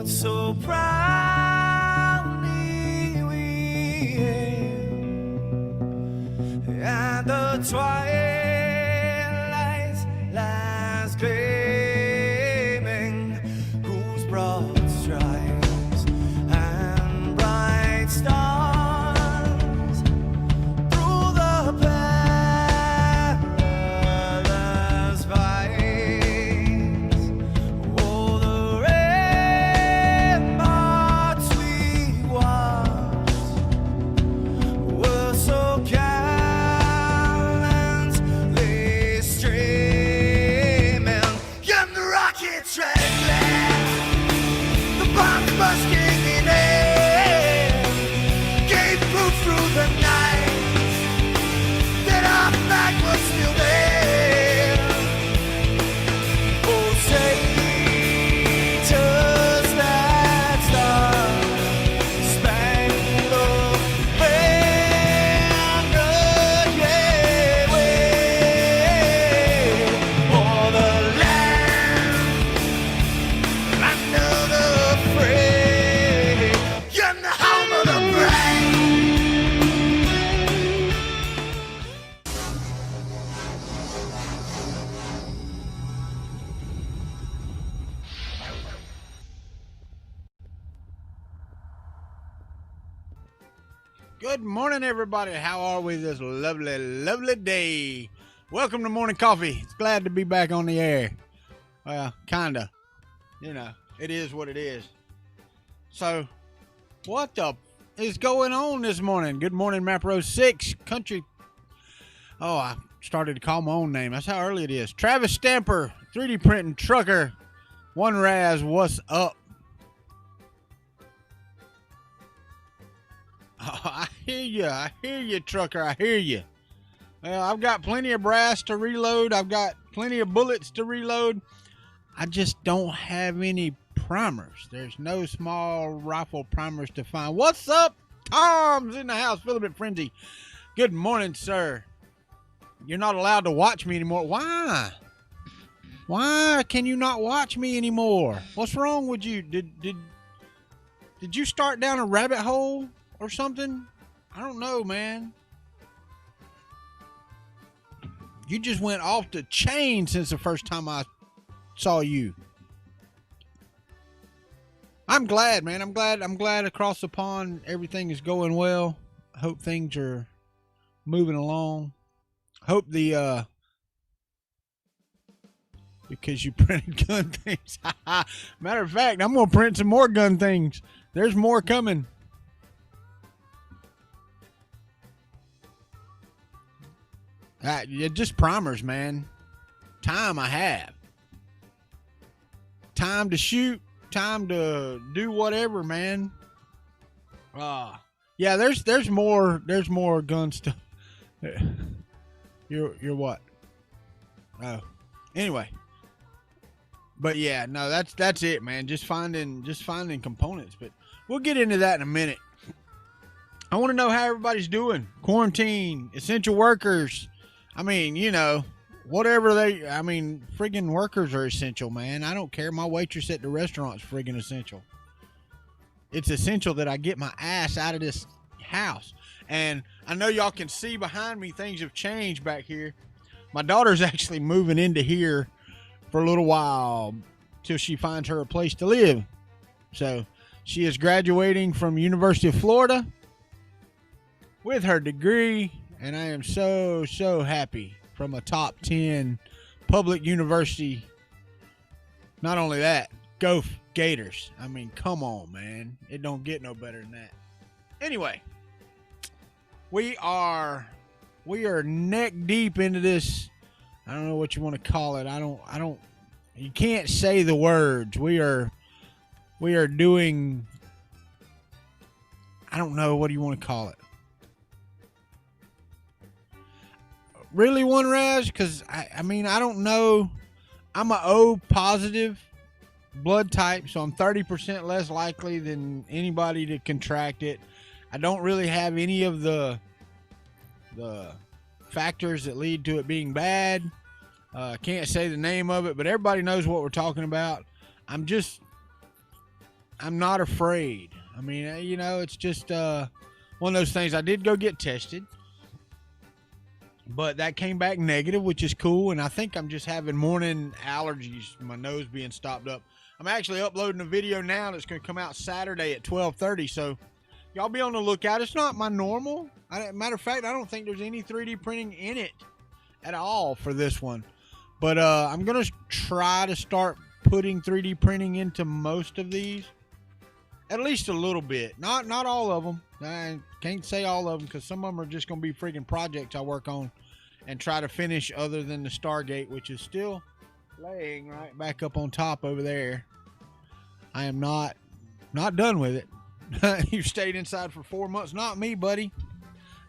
so proudly we hailed, and the twilight's last gleaming, whose broad stripes and bright stars through the perilous fights, oh, the ramparts we watched were so gallantly streaming, and the rockets red glare, the bombs bursting in air, gave proof through the night that our flag was still there. Oh, say does that star-spangled banner yet wave o'er the land under the fray, and the home of the brave. Good morning, everybody. How are we this lovely, lovely day? Welcome to Morning Coffee. It's glad to be back on the air. Well, kinda. You know, it is what it is. So, what the is going on this morning? Good morning, Mapro 6 Country. Oh, I started to call my own name. That's how early it is. Travis Stamper, 3D Printing Trucker. One Raz, what's up? Oh, I hear you, trucker. I hear you. Well, I've got plenty of brass to reload. I've got plenty of bullets to reload. I just don't have any primers. There's no small rifle primers to find. What's up? Tom's in the house. Philip Frenzy. Good morning, sir. You're not allowed to watch me anymore. Why? Why can you not watch me anymore? What's wrong with you? Did you start down a rabbit hole or something? I don't know, man. You just went off the chain since the first time I saw you. I'm glad, man. I'm glad across the pond everything is going well. I hope things are moving along. Hope the because you printed gun things. Matter of fact, I'm gonna print some more gun things. There's more coming. Just primers, man. Time I have. Time to shoot. Time to do whatever, man. Yeah, there's more gun stuff. You're what? Oh, anyway. But yeah, no, that's it, man. Just finding components. But we'll get into that in a minute. I want to know how everybody's doing. Quarantine, essential workers. I mean, you know, whatever friggin' workers are essential, man. I don't care. My waitress at the restaurant's friggin' essential. It's essential that I get my ass out of this house. And I know y'all can see behind me, things have changed back here. My daughter's actually moving into here for a little while till she finds her a place to live. So she is graduating from University of Florida with her degree. And I am so, so happy, from a top 10 public university. Not only that, go Gators. I mean, come on, man. It don't get no better than that. Anyway, we are neck deep into this. I don't know what you want to call it. You can't say the words. We are doing, I don't know, what do you want to call it? Really, One Raz? Because I mean, I don't know. I'm a O positive blood type, so I'm 30% less likely than anybody to contract it. I don't really have any of the factors that lead to it being bad. Can't say the name of it, but everybody knows what we're talking about. I'm I'm not afraid. I mean, it's just one of those things. I did go get tested, but that came back negative, which is cool. And I think I'm just having morning allergies, my nose being stopped up. I'm actually uploading a video now that's going to come out Saturday at 12:30. So y'all be on the lookout. It's not my normal. Matter of fact, I don't think there's any 3D printing in it at all for this one. But I'm going to try to start putting 3D printing into most of these. At least a little bit. Not all of them. I can't say all of them because some of them are just going to be freaking projects I work on and try to finish, other than the Stargate, which is still laying right back up on top over there. I am not done with it. You've stayed inside for 4 months. Not me, buddy.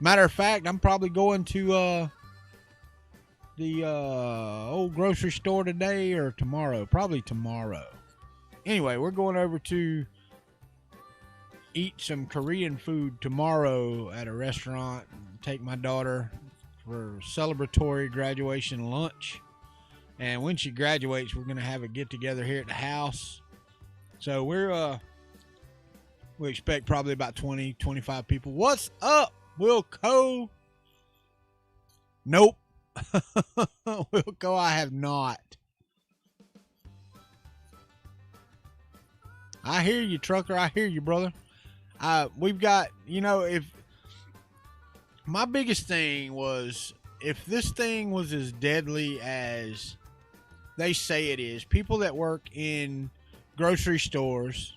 Matter of fact, I'm probably going to the old grocery store today or tomorrow. Probably tomorrow. Anyway, we're going over to eat some Korean food tomorrow at a restaurant and take my daughter for celebratory graduation lunch. And when she graduates, we're going to have a get together here at the house. So we expect probably about 20, 25 people. What's up, Wilco? Nope. Wilco, I have not. I hear you, trucker. I hear you, brother. We've got, if my biggest thing was, if this thing was as deadly as they say it is, people that work in grocery stores,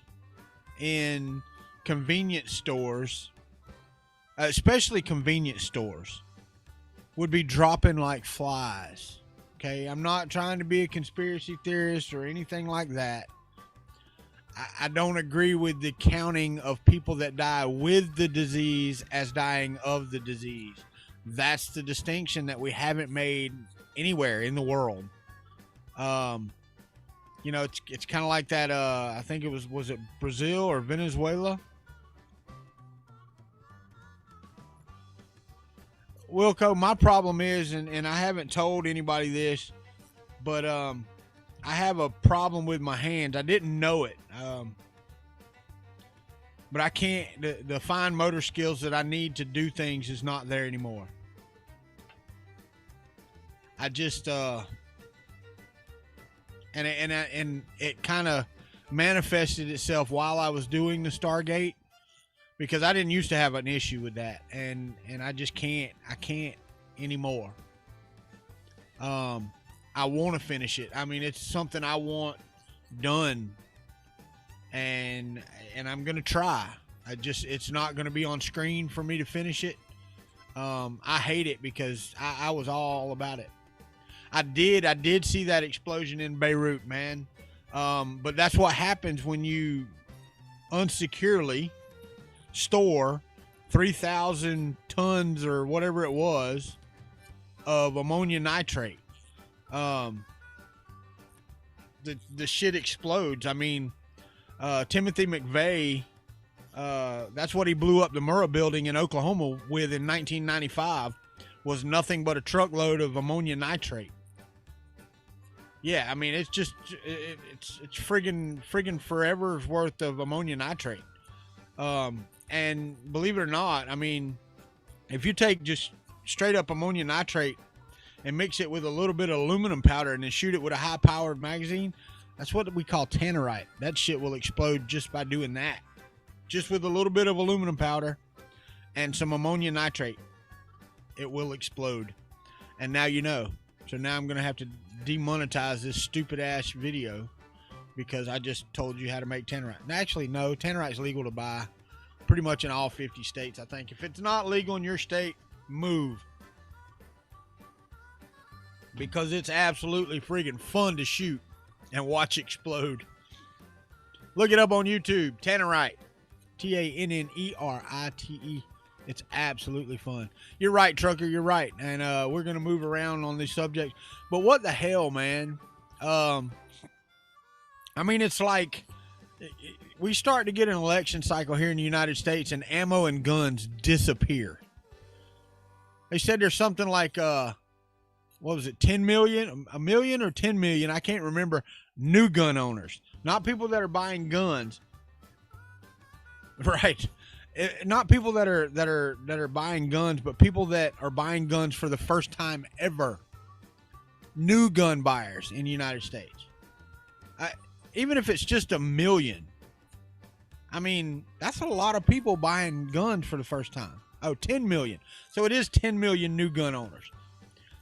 in convenience stores, especially convenience stores, would be dropping like flies. Okay, I'm not trying to be a conspiracy theorist or anything like that. I don't agree with the counting of people that die with the disease as dying of the disease. That's the distinction that we haven't made anywhere in the world. It's kind of like that. I think it was it Brazil or Venezuela? Wilco, my problem is, and I haven't told anybody this, but I have a problem with my hands. I didn't know it. But I can't, the fine motor skills that I need to do things is not there anymore. I just, and it kind of manifested itself while I was doing the Stargate, because I didn't used to have an issue with that. And I just can't anymore. I want to finish it. I mean, it's something I want done, and I'm going to try. It's not going to be on screen for me to finish it. I hate it because I was all about it. I did see that explosion in Beirut, man. But that's what happens when you unsecurely store 3,000 tons or whatever it was of ammonia nitrate. The shit explodes. I mean, Timothy McVeigh, that's what he blew up the Murrah building in Oklahoma with in 1995, was nothing but a truckload of ammonia nitrate. Yeah, I mean, it's just, it's friggin' forever's worth of ammonia nitrate. And believe it or not, I mean, if you take just straight up ammonia nitrate and mix it with a little bit of aluminum powder and then shoot it with a high-powered magazine, that's what we call tannerite. That shit will explode just by doing that. Just with a little bit of aluminum powder and some ammonia nitrate, it will explode. And now you know. So now I'm going to have to demonetize this stupid-ass video because I just told you how to make tannerite. Actually, no, tannerite's legal to buy pretty much in all 50 states, I think. If it's not legal in your state, move. Because it's absolutely friggin' fun to shoot and watch explode. Look it up on YouTube. Tannerite. Tannerite. It's absolutely fun. You're right, trucker. You're right. And we're going to move around on this subject. But what the hell, man? I mean, it's like we start to get an election cycle here in the United States and ammo and guns disappear. They said there's something like... what was it, 10 million, a million or 10 million, I can't remember, new gun owners. Not people that are buying guns, Right. Not people that are buying guns, but people that are buying guns for the first time ever. New gun buyers in the United States. Even if it's just 1 million, I mean, that's a lot of people buying guns for the first time. Oh, 10 million. So it is 10 million new gun owners.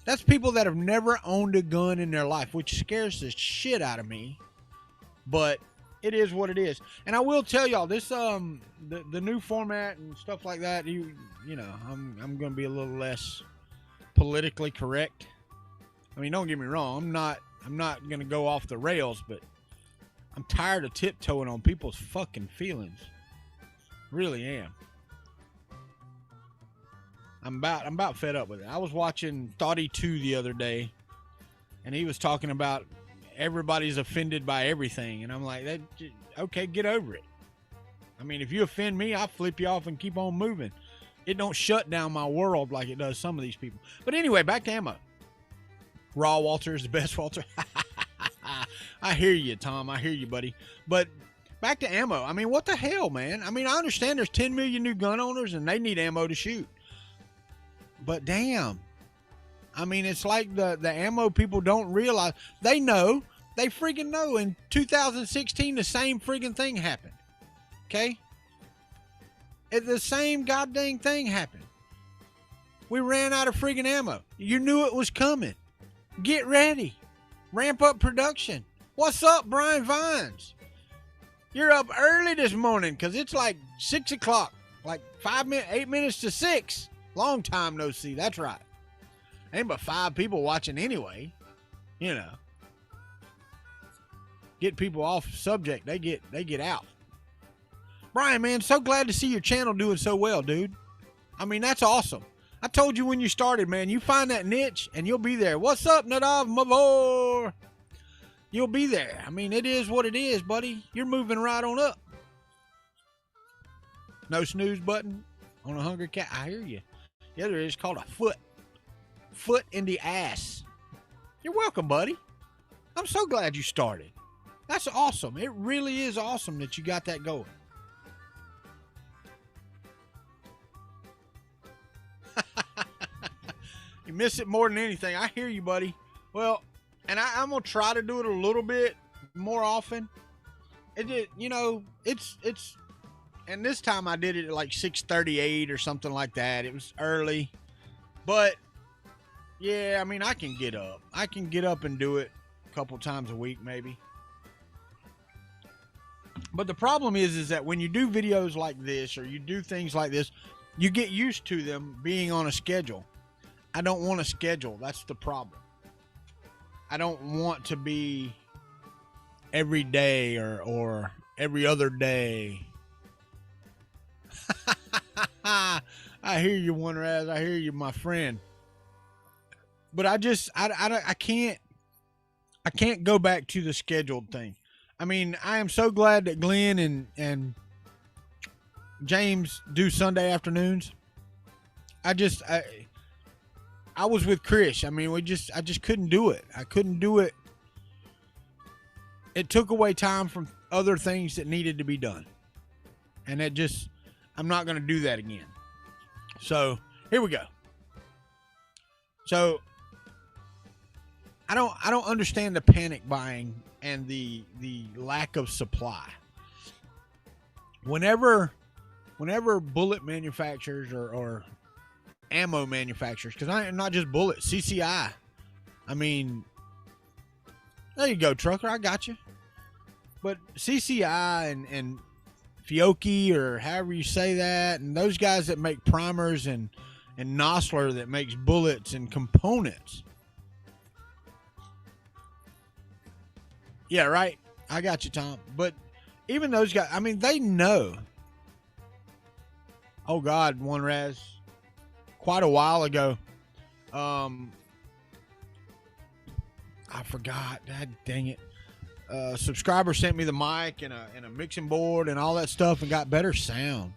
That's people that have never owned a gun in their life, which scares the shit out of me. But it is what it is. And I will tell y'all this, the new format and stuff like that, you know, I'm going to be a little less politically correct. I mean, don't get me wrong. I'm not going to go off the rails, but I'm tired of tiptoeing on people's fucking feelings. Really am. I'm about fed up with it. I was watching Thoughty 2 the other day, and he was talking about everybody's offended by everything, and I'm like, okay, get over it. I mean, if you offend me, I'll flip you off and keep on moving. It don't shut down my world like it does some of these people. But anyway, back to ammo. Raw Walter is the best Walter. I hear you, Tom. I hear you, buddy. But back to ammo. I mean, what the hell, man? I mean, I understand there's 10 million new gun owners and they need ammo to shoot. But damn. I mean, it's like the ammo people don't realize. They know. They freaking know. In 2016, the same freaking thing happened. Okay? The same goddamn thing happened. We ran out of freaking ammo. You knew it was coming. Get ready. Ramp up production. What's up, Brian Vines? You're up early this morning because it's like 6 o'clock. Like 8 minutes to 6. Long time no see. That's right. Ain't but 5 people watching anyway. You know. Get people off subject. They get out. Brian, man, so glad to see your channel doing so well, dude. I mean, that's awesome. I told you when you started, man, you find that niche and you'll be there. What's up, Nadav Mavor? You'll be there. I mean, it is what it is, buddy. You're moving right on up. No snooze button on a hungry cat. I hear you. The other is called a foot. Foot in the ass. You're welcome, buddy. I'm so glad you started. That's awesome. It really is awesome that you got that going. You miss it more than anything. I hear you, buddy. Well, and I'm gonna try to do it a little bit more often. It's and this time I did it at like 6:38 or something like that. It was early, but yeah, I mean, I can get up. I can get up and do it a couple times a week, maybe. But the problem is that when you do videos like this or you do things like this, you get used to them being on a schedule. I don't want a schedule. That's the problem. I don't want to be every day or every other day. I hear you, One Raz. I hear you, my friend. But I can't go back to the scheduled thing. I mean, I am so glad that Glenn and James do Sunday afternoons. I was with Chris. I mean, I just couldn't do it. I couldn't do it. It took away time from other things that needed to be done. And I'm not going to do that again. So here we go. So I don't understand the panic buying and the lack of supply. Whenever bullet manufacturers or ammo manufacturers, because I am not just bullet, CCI. I mean, there you go, trucker. I got you. But CCI and Fiocchi, or however you say that, and those guys that make primers and Nosler that makes bullets and components. Yeah, right. I got you, Tom. But even those guys, I mean, they know. Oh God, One Raz. Quite a while ago, I forgot. God dang it. Subscriber sent me the mic and a mixing board and all that stuff and got better sound.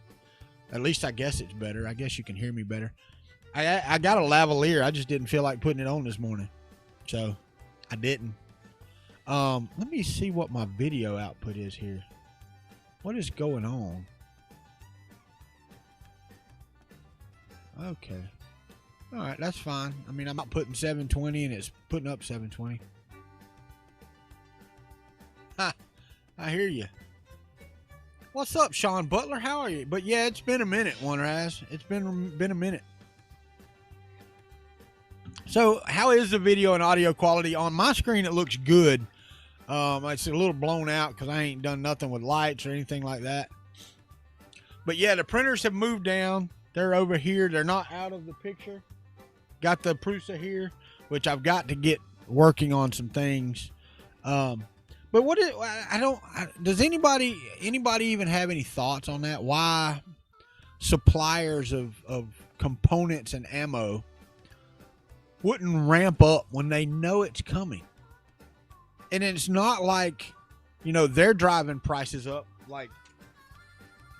At least I guess it's better. I guess you can hear me better. I got a lavalier. I just didn't feel like putting it on this morning, so I didn't. Let me see what my video output is here. What is going on? Okay. All right, that's fine. I mean, I'm not putting 720 and it's putting up 720. Ha, I hear you. What's up, Sean Butler? How are you? But yeah, it's been a minute, Wonder Ass. It's been a minute. So, how is the video and audio quality? On my screen, it looks good. It's a little blown out because I ain't done nothing with lights or anything like that. But yeah, the printers have moved down. They're over here. They're not out of the picture. Got the Prusa here, which I've got to get working on some things. But what is, does anybody even have any thoughts on that? Why suppliers of components and ammo wouldn't ramp up when they know it's coming? And it's not like, they're driving prices up like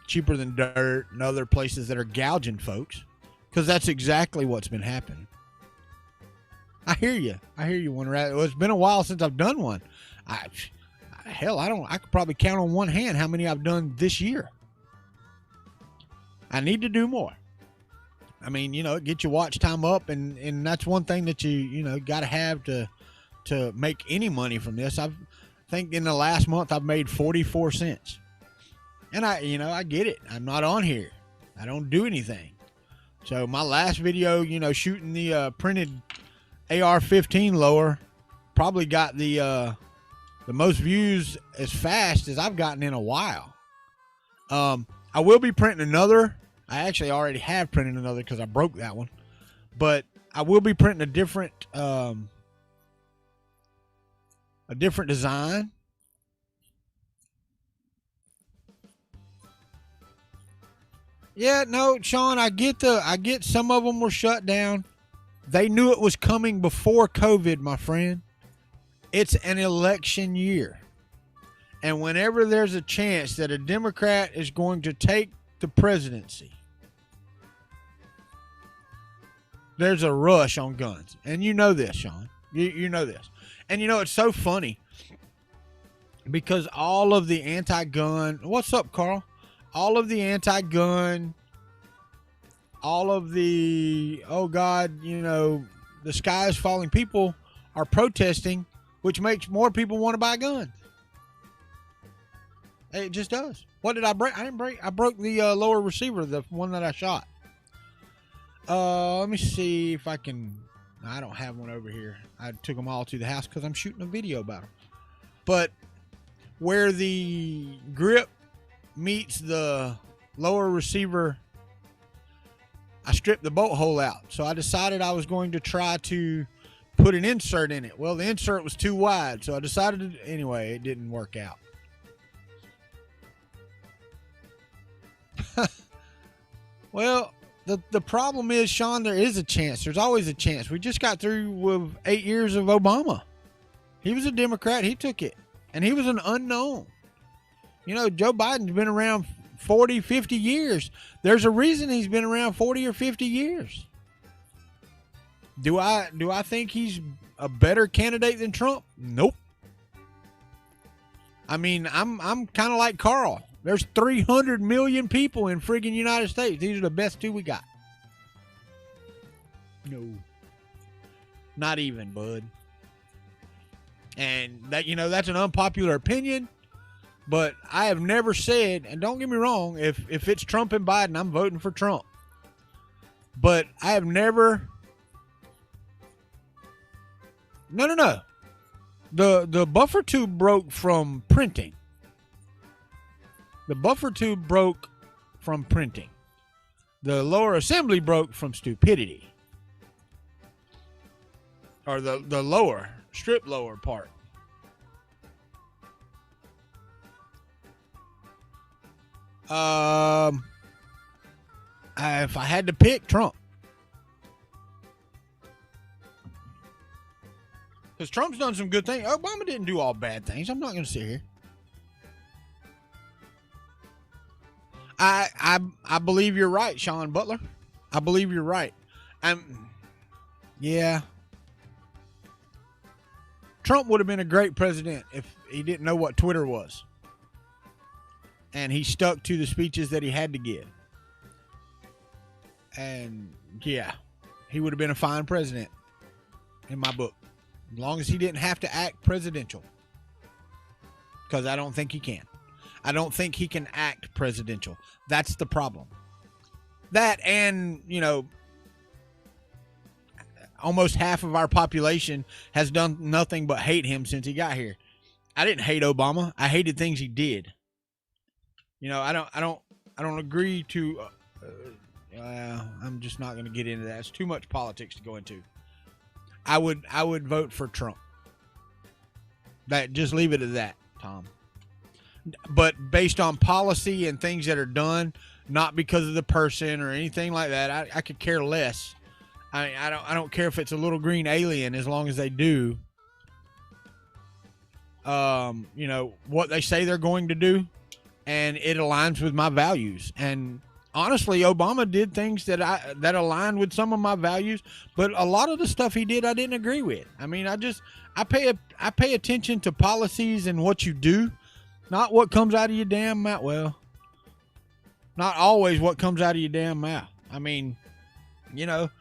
cheaper than dirt and other places that are gouging folks, because that's exactly what's been happening. I hear you, Wonder Rat. It's been a while since I've done one. I could probably count on one hand how many I've done this year. I need to do more. I mean, get your watch time up, and that's one thing that you got to have to make any money from this. I think in the last month I've made 44 cents. And I get it. I'm not on here. I don't do anything. So my last video, shooting the printed AR-15 lower, probably got the most views as fast as I've gotten in a while. I will be printing another. I actually already have printed another because I broke that one. But I will be printing a different design. Yeah, no, Sean, I get some of them were shut down. They knew it was coming before COVID, my friend. It's an election year. And whenever there's a chance that a Democrat is going to take the presidency, there's a rush on guns. And you know this, Sean. You know this. And it's so funny because all of the anti-gun, what's up, Carl? All of the anti-gun, all of the, oh God, the sky is falling people are protesting, which makes more people want to buy guns. It just does. What did I break? I didn't break. I broke the lower receiver, the one that I shot. Let me see if I can. I don't have one over here. I took them all to the house because I'm shooting a video about them. But where the grip meets the lower receiver, I stripped the bolt hole out. So I decided I was going to try to put an insert in it. Well, the insert was too wide, so I decided to, anyway, it didn't work out. Well, the problem is, Sean, there is a chance. There's always a chance. We just got through with 8 years of Obama. He was a Democrat. He took it. And he was an unknown. Joe Biden's been around 40, 50 years. There's a reason he's been around 40 or 50 years. Do I think he's a better candidate than Trump? Nope. I mean, I'm kind of like Carl. There's 300 million people in friggin' United States. These are the best two we got. No. Not even, bud. And that, that's an unpopular opinion. But I have never said, and don't get me wrong, if it's Trump and Biden, I'm voting for Trump. But I have never. No. The buffer tube broke from printing. The buffer tube broke from printing. The lower assembly broke from stupidity. Or the lower, strip lower part. If I had to pick, Trump. Because Trump's done some good things. Obama didn't do all bad things. I'm not going to sit here. I believe you're right, Sean Butler. I believe you're right. Yeah. Trump would have been a great president if he didn't know what Twitter was. And he stuck to the speeches that he had to give. And yeah, he would have been a fine president in my book, as long as he didn't have to act presidential. Because I don't think he can. I don't think he can act presidential. That's the problem. That, and, you know, almost half of our population has done nothing but hate him since he got here. I didn't hate Obama. I hated things he did. You know, I don't agree to. I'm just not going to get into that. It's too much politics to go into. I would vote for Trump. That, just leave it at that, Tom. But based on policy and things that are done, not because of the person or anything like that, I could care less. I don't care if it's a little green alien, as long as they do, you know, what they say they're going to do, and it aligns with my values. And honestly, Obama did things that aligned with some of my values, but a lot of the stuff he did I didn't agree with. I mean, I pay attention to policies and what you do, not what comes out of your damn mouth. Well, not always what comes out of your damn mouth. I mean, you know,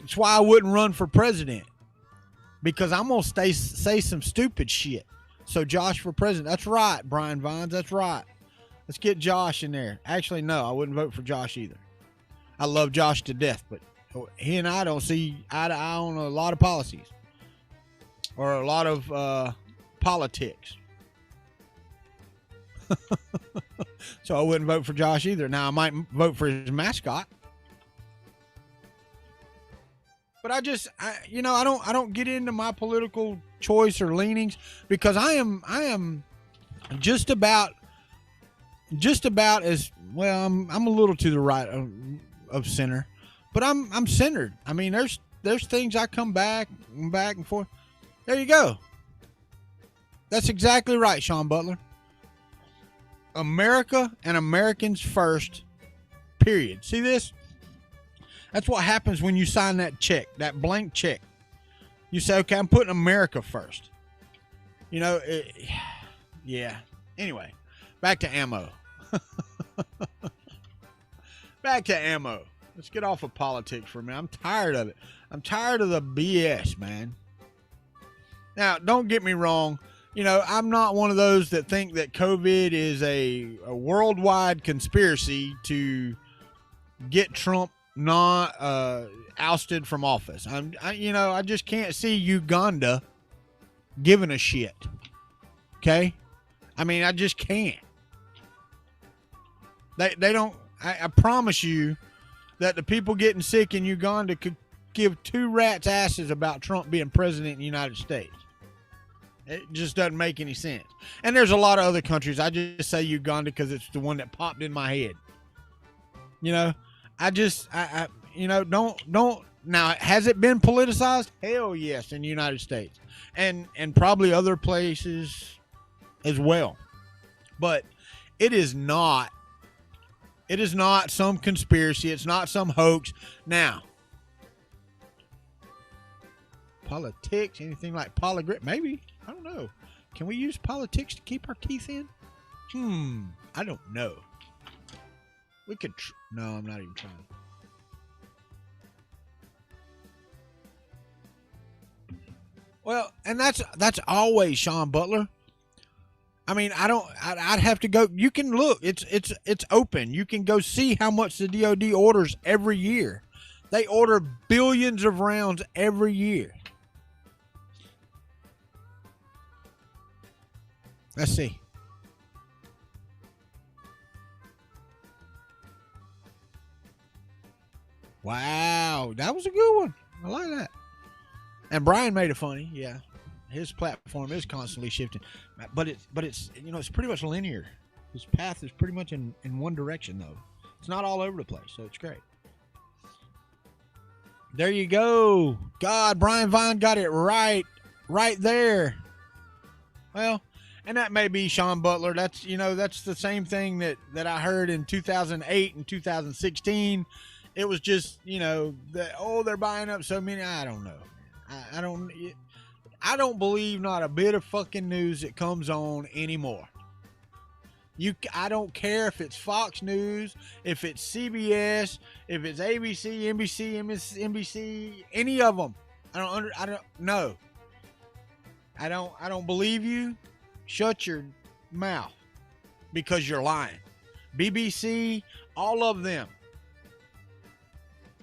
it's why I wouldn't run for president, because I'm going to say some stupid shit. So Josh for president. That's right, Brian Vines. That's right. Let's get Josh in there. Actually, no, I wouldn't vote for Josh either. I love Josh to death, but he and I don't see eye to eye on a lot of policies or a lot of politics. So I wouldn't vote for Josh either. Now, I might vote for his mascot. But I don't get into my political choice or leanings, because I am just about as well. I'm a little to the right of center, but I'm centered. I mean, there's things I come back and forth. There you go. That's exactly right, Sean Butler. America and Americans first. Period. See this? That's what happens when you sign that check, that blank check. You say, okay, I'm putting America first. You know, yeah. Anyway, back to ammo. Back to ammo. Let's get off of politics for a minute. I'm tired of it. I'm tired of the BS, man. Now, don't get me wrong. You know, I'm not one of those that think that COVID is a worldwide conspiracy to get Trump not ousted from office. I just can't see Uganda giving a shit. Okay? I mean, I just can't. They don't. I promise you that the people getting sick in Uganda could give two rats' asses about Trump being president of the United States. It just doesn't make any sense. And there's a lot of other countries. I just say Uganda because it's the one that popped in my head. You know, don't. Now, has it been politicized? Hell yes, in the United States, and probably other places as well. But it is not. It is not some conspiracy. It's not some hoax. Now, politics, anything like polygraph, maybe. I don't know. Can we use politics to keep our teeth in? I don't know. We could. No, I'm not even trying. Well, and that's always Sean Butler. I mean, I'd have to go. You can look. It's open. You can go see how much the DOD orders every year. They order billions of rounds every year. Let's see. Wow, that was a good one. I like that. And Brian made it funny. Yeah, his platform is constantly shifting, but it's it's pretty much linear. His path is pretty much in one direction though. It's not all over the place, so it's great. There you go. God, Brian Vine got it right there. Well. And that may be Sean Butler. That's the same thing that I heard in 2008 and 2016. It was just, they're buying up so many. I don't know. I don't believe not a bit of fucking news that comes on anymore. I don't care if it's Fox News, if it's CBS, if it's ABC, NBC, MSNBC, any of them. I don't know. I don't believe you. Shut your mouth because you're lying. BBC, all of them.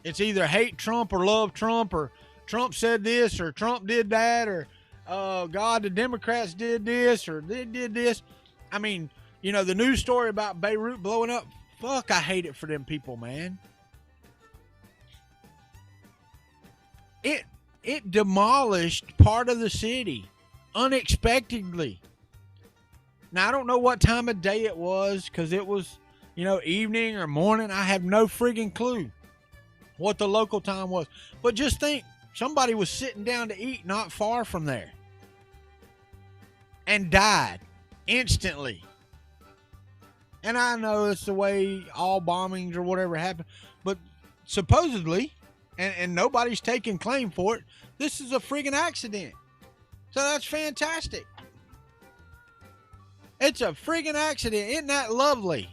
It's either hate Trump or love Trump, or Trump said this or Trump did that, or God, the Democrats did this or they did this. I mean, you know, the news story about Beirut blowing up, fuck, I hate it for them people, man. It demolished part of the city unexpectedly. Now, I don't know what time of day it was, because it was, you know, evening or morning. I have no friggin' clue what the local time was. But just think, somebody was sitting down to eat not far from there and died instantly. And I know it's the way all bombings or whatever happen, but supposedly, and nobody's taking claim for it, this is a friggin' accident. So that's fantastic. It's a friggin' accident. Isn't that lovely?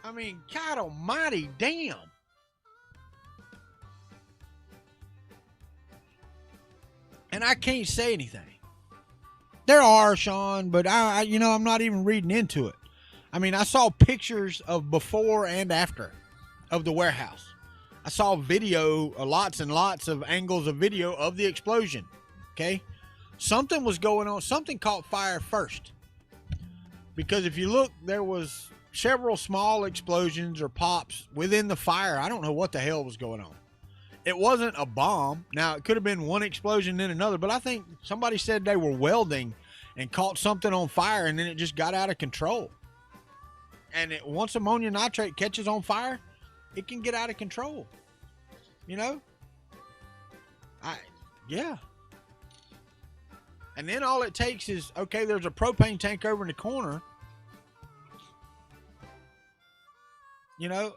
I mean, God almighty, damn. And I can't say anything. There are, Sean, but I'm not even reading into it. I mean, I saw pictures of before and after of the warehouse. I saw video, lots and lots of angles of video of the explosion. Okay? Something was going on. Something caught fire first. Because if you look, there was several small explosions or pops within the fire. I don't know what the hell was going on. It wasn't a bomb. Now, it could have been one explosion, then another, but I think somebody said they were welding and caught something on fire, and then it just got out of control. And once ammonium nitrate catches on fire, it can get out of control. You know? Yeah. And then all it takes is, okay, there's a propane tank over in the corner. You know,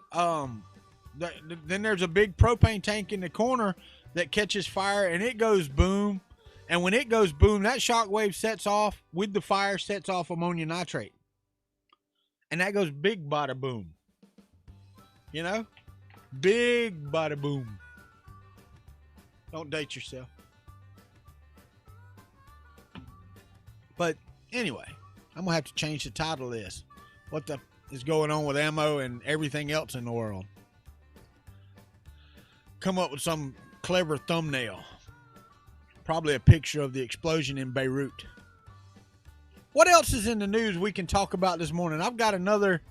then there's a big propane tank in the corner that catches fire, and it goes boom. And when it goes boom, that shock wave sets off with the fire, sets off ammonium nitrate. And that goes big bada boom. You know? Big bada boom. Don't date yourself. But anyway, I'm going to have to change the title of this. What the is going on with ammo and everything else in the world? Come up with some clever thumbnail. Probably a picture of the explosion in Beirut. What else is in the news we can talk about this morning? I've got another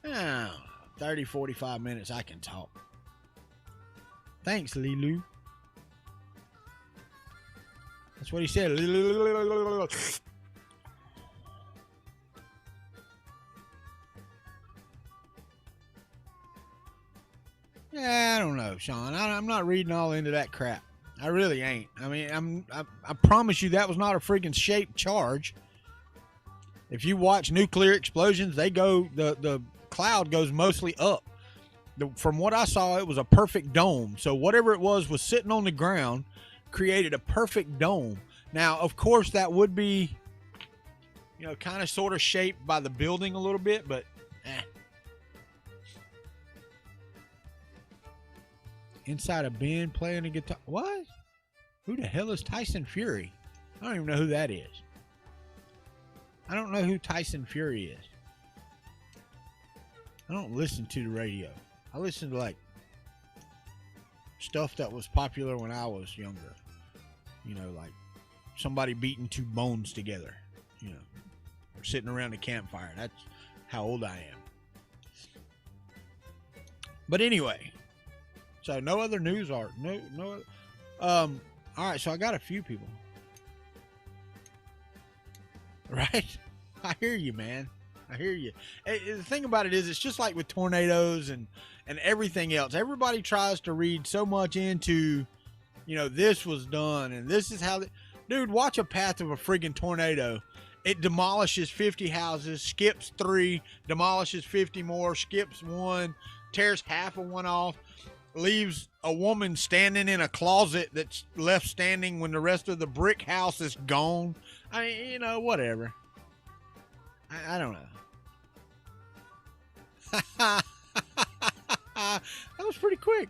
30, 45 minutes I can talk. Thanks, Lilu. That's what he said. Yeah, I don't know, Sean. I'm not reading all into that crap. I really ain't. I mean, I promise you that was not a freaking shaped charge. If you watch nuclear explosions, the cloud goes mostly up. From what I saw, it was a perfect dome. So whatever it was sitting on the ground, created a perfect dome. Now, of course, that would be, you know, kind of sort of shaped by the building a little bit, but Inside a bin playing a guitar. What? Who the hell is Tyson Fury? I don't even know who that is. I don't know who Tyson Fury is. I don't listen to the radio. I listen to like stuff that was popular when I was younger. You know, like somebody beating two bones together. You know, or sitting around a campfire. That's how old I am. But anyway, so no other news art. No. All right, so I got a few people. Right? I hear you, man. I hear you. The thing about it is, it's just like with tornadoes and everything else. Everybody tries to read so much into, you know, this was done and this is how. Dude, watch a path of a friggin' tornado. It demolishes 50 houses, skips 3, demolishes 50 more, skips 1, tears half of one off, leaves a woman standing in a closet that's left standing when the rest of the brick house is gone. I mean, you know, whatever. I don't know. That was pretty quick.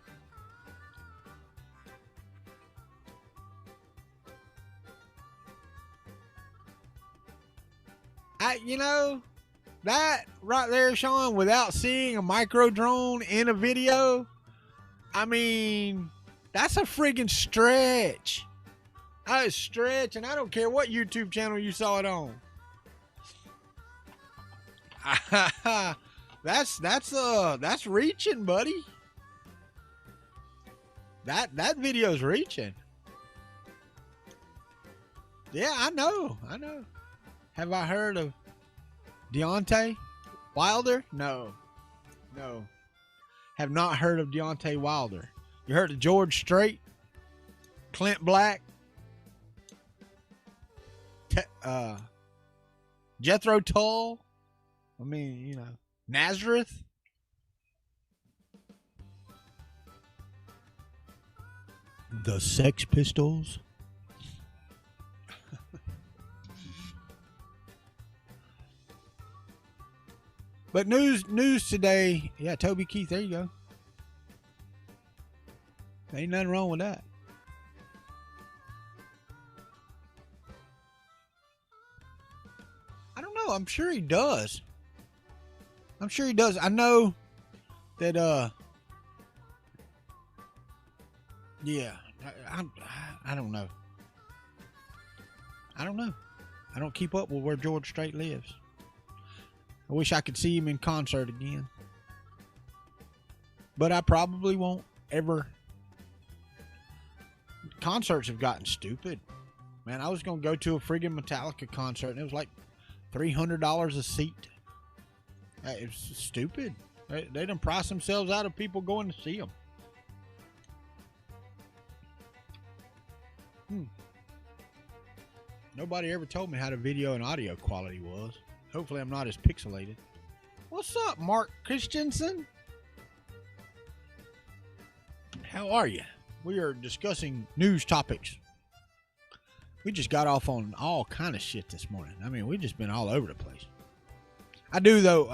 That right there, Sean, without seeing a micro drone in a video, I mean, that's a friggin' stretch. That is stretch, and I don't care what YouTube channel you saw it on. That's reaching, buddy. That video's reaching. Yeah, I know. Have I heard of Deontay Wilder? No. Have not heard of Deontay Wilder. You heard of George Strait, Clint Black, Jethro Tull? I mean, Nazareth. The Sex Pistols. But news today. Yeah, Toby Keith, there you go. Ain't nothing wrong with that. I don't know. I'm sure he does. I know that yeah, I don't know. I don't keep up with where George Strait lives. I wish I could see him in concert again. But I probably won't ever. Concerts have gotten stupid. Man, I was going to go to a friggin' Metallica concert and it was like $300 a seat. It was stupid. They done price themselves out of people going to see them. Nobody ever told me how the video and audio quality was. Hopefully I'm not as pixelated. What's up, Mark Christensen? How are you? We are discussing news topics. We just got off on all kind of shit this morning. I mean, we just been all over the place. I do though.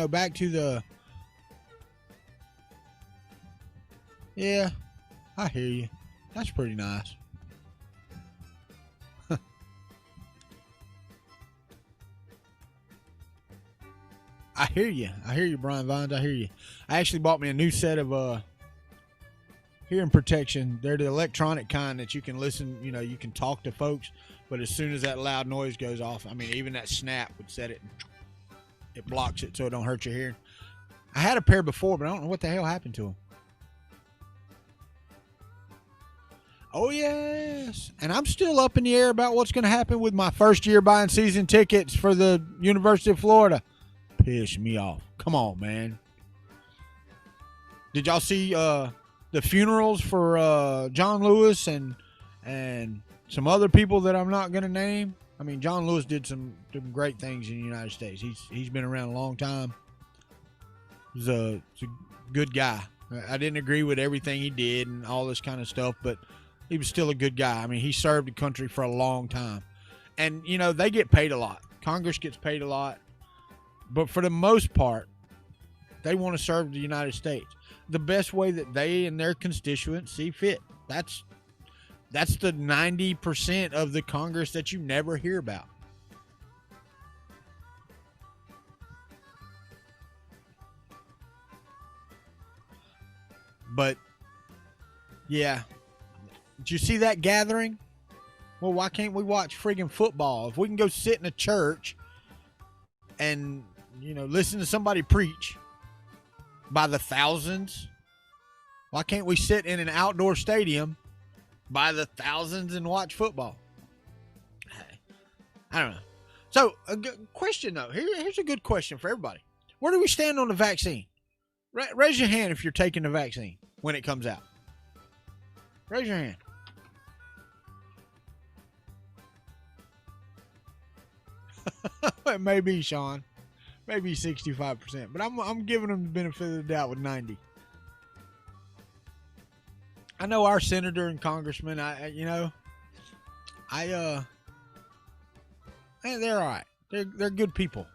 Back to the. Yeah, I hear you. That's pretty nice. I hear you, Brian Vines. I hear you. I actually bought me a new set of hearing protection. They're the electronic kind that you can listen, you can talk to folks, but as soon as that loud noise goes off, I mean, even that snap would set it, it blocks it so it don't hurt your hearing. I had a pair before, but I don't know what the hell happened to them. Oh, yes. And I'm still up in the air about what's going to happen with my first year buying season tickets for the University of Florida. Piss me off. Come on, man. Did y'all see the funerals for John Lewis and some other people that I'm not going to name? I mean, John Lewis did some great things in the United States. He's been around a long time. He's a good guy. I didn't agree with everything he did and all this kind of stuff, but he was still a good guy. I mean, he served the country for a long time. And, they get paid a lot. Congress gets paid a lot. But for the most part, they want to serve the United States the best way that they and their constituents see fit. That's the 90% of the Congress that you never hear about. But, yeah. Did you see that gathering? Well, why can't we watch friggin' football? If we can go sit in a church and, listen to somebody preach by the thousands, why can't we sit in an outdoor stadium by the thousands and watch football? I don't know. So, a good question, though. Here's a good question for everybody. Where do we stand on the vaccine? Raise your hand if you're taking the vaccine when it comes out. Raise your hand. It may be, Sean. Maybe 65%. But I'm giving them the benefit of the doubt with 90. I know our senator and congressman, they're all right. They're good people.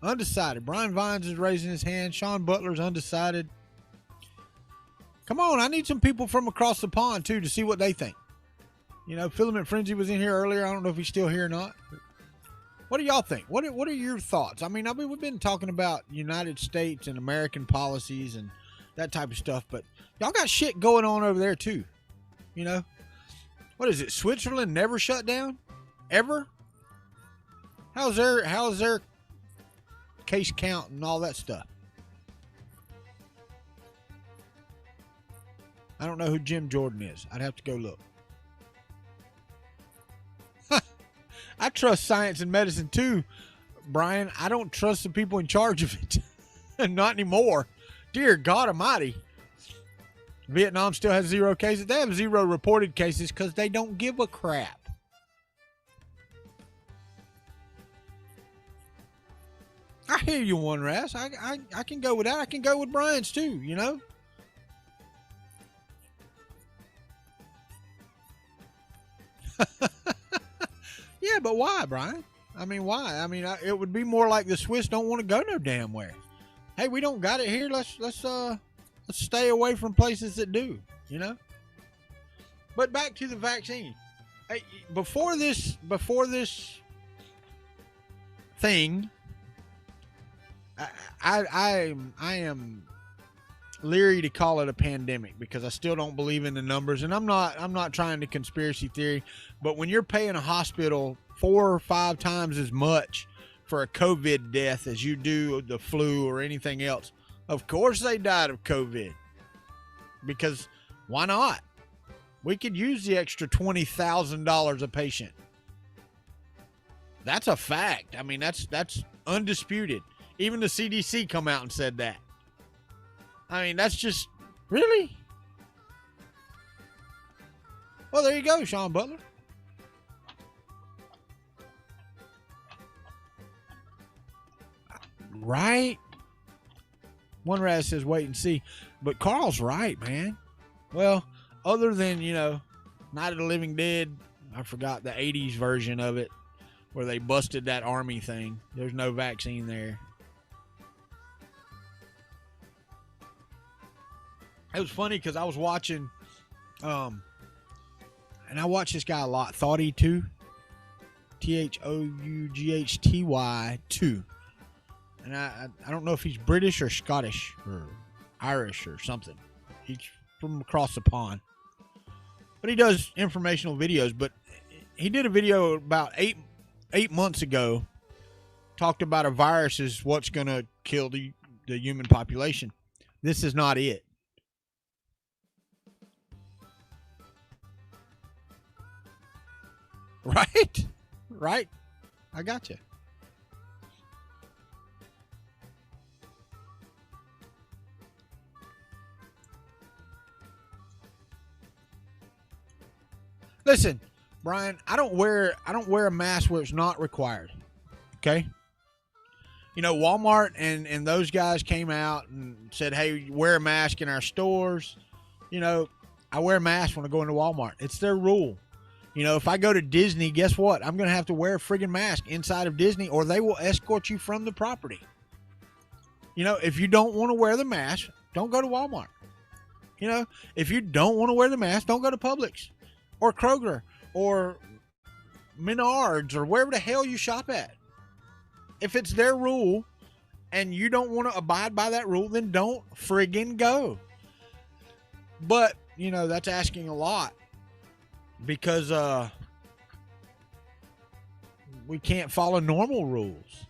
Undecided. Brian Vines is raising his hand. Sean Butler's undecided. Come on, I need some people from across the pond, too, to see what they think. You know, Filament Frenzy was in here earlier. I don't know if he's still here or not. What do y'all think? What are your thoughts? I mean, we've been talking about United States and American policies and that type of stuff, but y'all got shit going on over there, too. You know? What is it? Switzerland never shut down? Ever? How's their case count and all that stuff? I don't know who Jim Jordan is. I'd have to go look. I trust science and medicine too, Brian. I don't trust the people in charge of it. Not anymore. Dear God Almighty. Vietnam still has 0 cases. They have 0 reported cases because they don't give a crap. I hear you, One Ras. I can go with that. I can go with Brian's too, you know? Yeah, but why, Brian? I mean, why? I mean, it would be more like the Swiss don't want to go no damn where. Hey, we don't got it here. Let's stay away from places that do, you know? But back to the vaccine. Hey, before this thing, I am leery to call it a pandemic because I still don't believe in the numbers, and I'm not trying to conspiracy theory, but when you're paying a hospital 4 or 5 times as much for a COVID death as you do the flu or anything else, of course they died of COVID. Because why not? We could use the extra $20,000 a patient. That's a fact. I mean, that's undisputed. Even the CDC come out and said that. I mean, that's just, really? Well, there you go, Sean Butler. Right? One Raz says wait and see. But Carl's right, man. Well, other than, you know, Night of the Living Dead, I forgot the 80s version of it, where they busted that army thing. There's no vaccine there. It was funny because I was watching, and I watch this guy a lot, Thoughty 2, Thoughy 2, and I don't know if he's British or Scottish or Irish or something. He's from across the pond, but he does informational videos. But he did a video about eight months ago, talked about a virus is what's going to kill the human population. This is not it. Right? Right? I got you. Listen, Brian, I don't wear a mask where it's not required. Okay? You know, Walmart and those guys came out and said, "Hey, wear a mask in our stores." You know, I wear a mask when I go into Walmart. It's their rule. You know, if I go to Disney, guess what? I'm going to have to wear a friggin' mask inside of Disney or they will escort you from the property. You know, if you don't want to wear the mask, don't go to Walmart. You know, if you don't want to wear the mask, don't go to Publix or Kroger or Menards or wherever the hell you shop at. If it's their rule and you don't want to abide by that rule, then don't friggin' go. But, you know, that's asking a lot. Because we can't follow normal rules.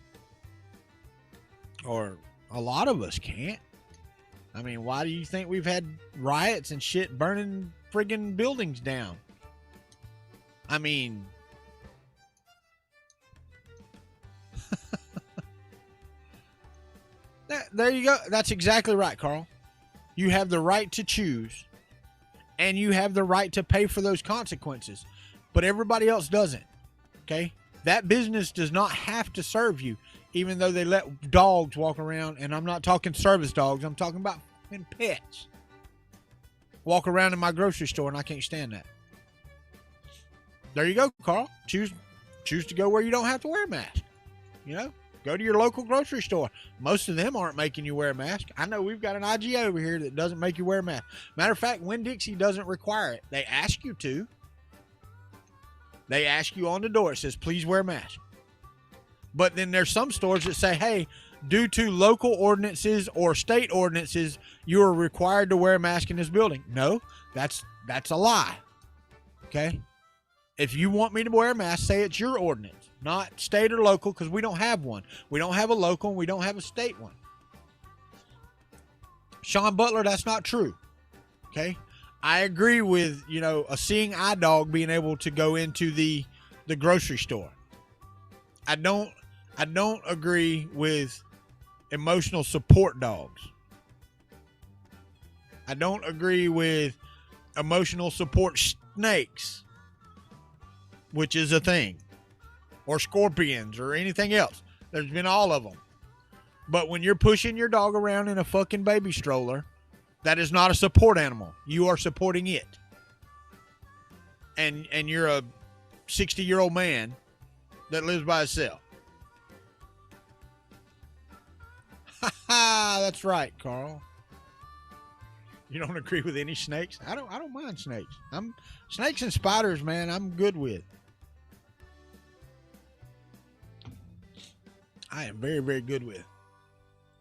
Or a lot of us can't. I mean, why do you think we've had riots and shit burning friggin' buildings down? I mean... there you go. That's exactly right, Carl. You have the right to choose. And you have the right to pay for those consequences. But everybody else doesn't. Okay? That business does not have to serve you, even though they let dogs walk around. And I'm not talking service dogs. I'm talking about pets. Walk around in my grocery store, and I can't stand that. There you go, Carl. Choose to go where you don't have to wear a mask. You know? Go to your local grocery store. Most of them aren't making you wear a mask. I know we've got an IGA over here that doesn't make you wear a mask. Matter of fact, Winn-Dixie doesn't require it. They ask you to. They ask you on the door. It says, please wear a mask. But then there's some stores that say, hey, due to local ordinances or state ordinances, you are required to wear a mask in this building. No, that's a lie. Okay? If you want me to wear a mask, say it's your ordinance, not state or local, because we don't have one. We don't have a local and we don't have a state one. Sean Butler, that's not true. Okay? I agree with, a seeing eye dog being able to go into the grocery store. I don't agree with emotional support dogs. I don't agree with emotional support snakes, which is a thing, or scorpions or anything else. There's been all of them. But when you're pushing your dog around in a fucking baby stroller, that is not a support animal. You are supporting it. And you're a 60-year-old man that lives by himself. Ha ha, that's right, Carl. You don't agree with any snakes? I don't mind snakes. Snakes and spiders, man, I'm good with. I am very, very good with.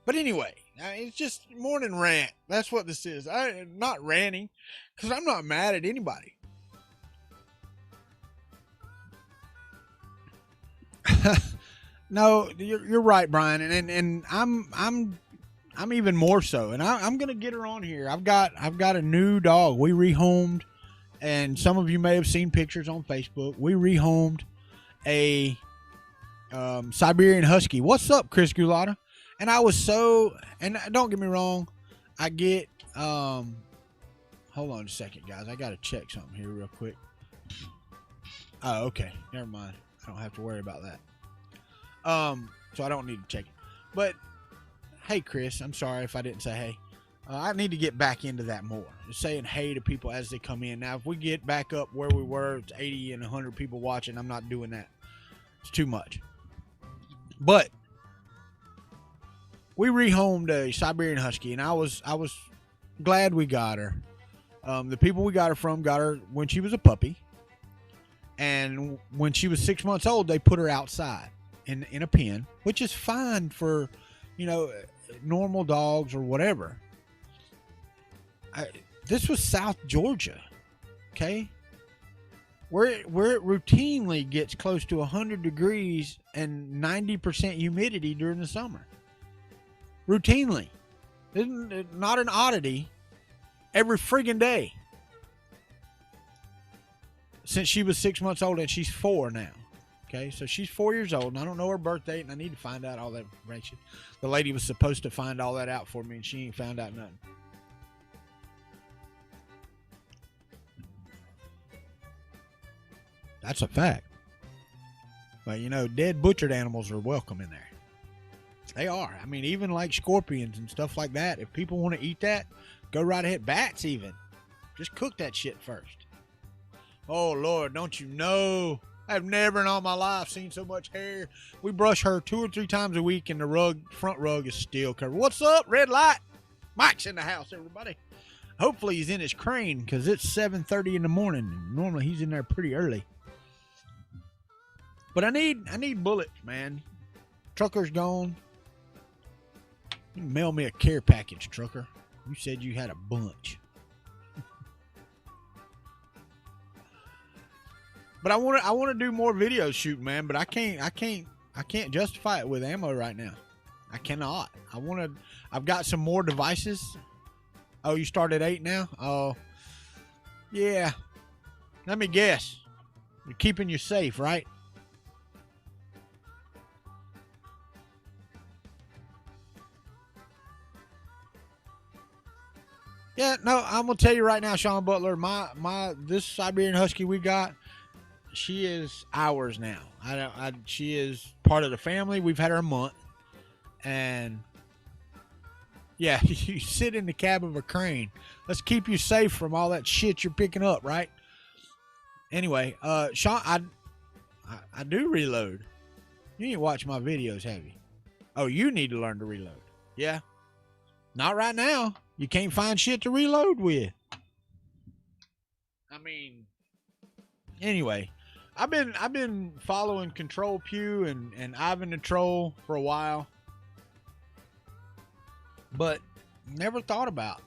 But anyway, it's just morning rant. That's what this is. I'm not ranting because I'm not mad at anybody. No, you're right, Brian, and I'm even more so, and I'm gonna get her on here. I've got a new dog. We rehomed, and some of you may have seen pictures on Facebook. We rehomed a Siberian Husky. What's up, Chris Gulata? And I was so, and don't get me wrong, I get hold on a second, guys. I gotta check something here real quick. Oh, okay, never mind. I don't have to worry about that. So I don't need to check it. But hey, Chris, I'm sorry if I didn't say hey. I need to get back into that more. Just saying hey to people as they come in. Now, if we get back up where we were, it's 80 and 100 people watching. I'm not doing that. It's too much. But we rehomed a Siberian Husky, and I was glad we got her. The people we got her from got her when she was a puppy, and when she was 6 months old, they put her outside in a pen, which is fine for, normal dogs or whatever. This was South Georgia, okay, where it routinely gets close to 100 degrees and 90% humidity during the summer. Routinely. Isn't it not an oddity? Every friggin' day. Since she was 6 months old, and she's 4 now. Okay, so she's 4 years old, and I don't know her birth date, and I need to find out all that information. The lady was supposed to find all that out for me, and she ain't found out nothing. That's a fact. But, dead butchered animals are welcome in there. They are. I mean, even like scorpions and stuff like that. If people want to eat that, go right ahead. Bats even. Just cook that shit first. Oh, Lord, don't you know? I've never in all my life seen so much hair. We brush her 2 or 3 times a week, and the front rug is still covered. What's up, red light? Mike's in the house, everybody. Hopefully he's in his crane, because it's 7:30 in the morning. Normally he's in there pretty early. But I need bullets, man. Trucker's gone. You can mail me a care package, trucker. You said you had a bunch. But I want to do more video shooting, man. But I can't justify it with ammo right now. I cannot. I've got some more devices. Oh, you start at 8 now? Oh, yeah. Let me guess. We're keeping you safe, right? Yeah, no, I'm gonna tell you right now, Sean Butler, this Siberian Husky we got, she is ours now. She is part of the family. We've had her a month, and yeah, you sit in the cab of a crane. Let's keep you safe from all that shit you're picking up, right? Anyway, Sean, I do reload. You ain't watch my videos, have you? Oh, you need to learn to reload. Yeah. Not right now. You can't find shit to reload with. I mean, anyway, I've been following Control Pew and Ivan the Troll for a while, but never thought about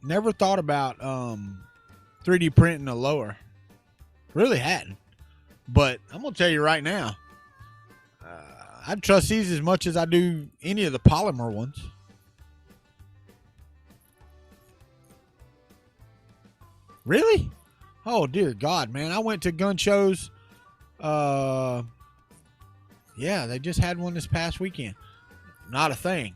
3D printing a lower. Really hadn't. But I'm gonna tell you right now, I trust these as much as I do any of the polymer ones. Really? Oh dear God, man! I went to gun shows. Yeah, they just had one this past weekend. Not a thing.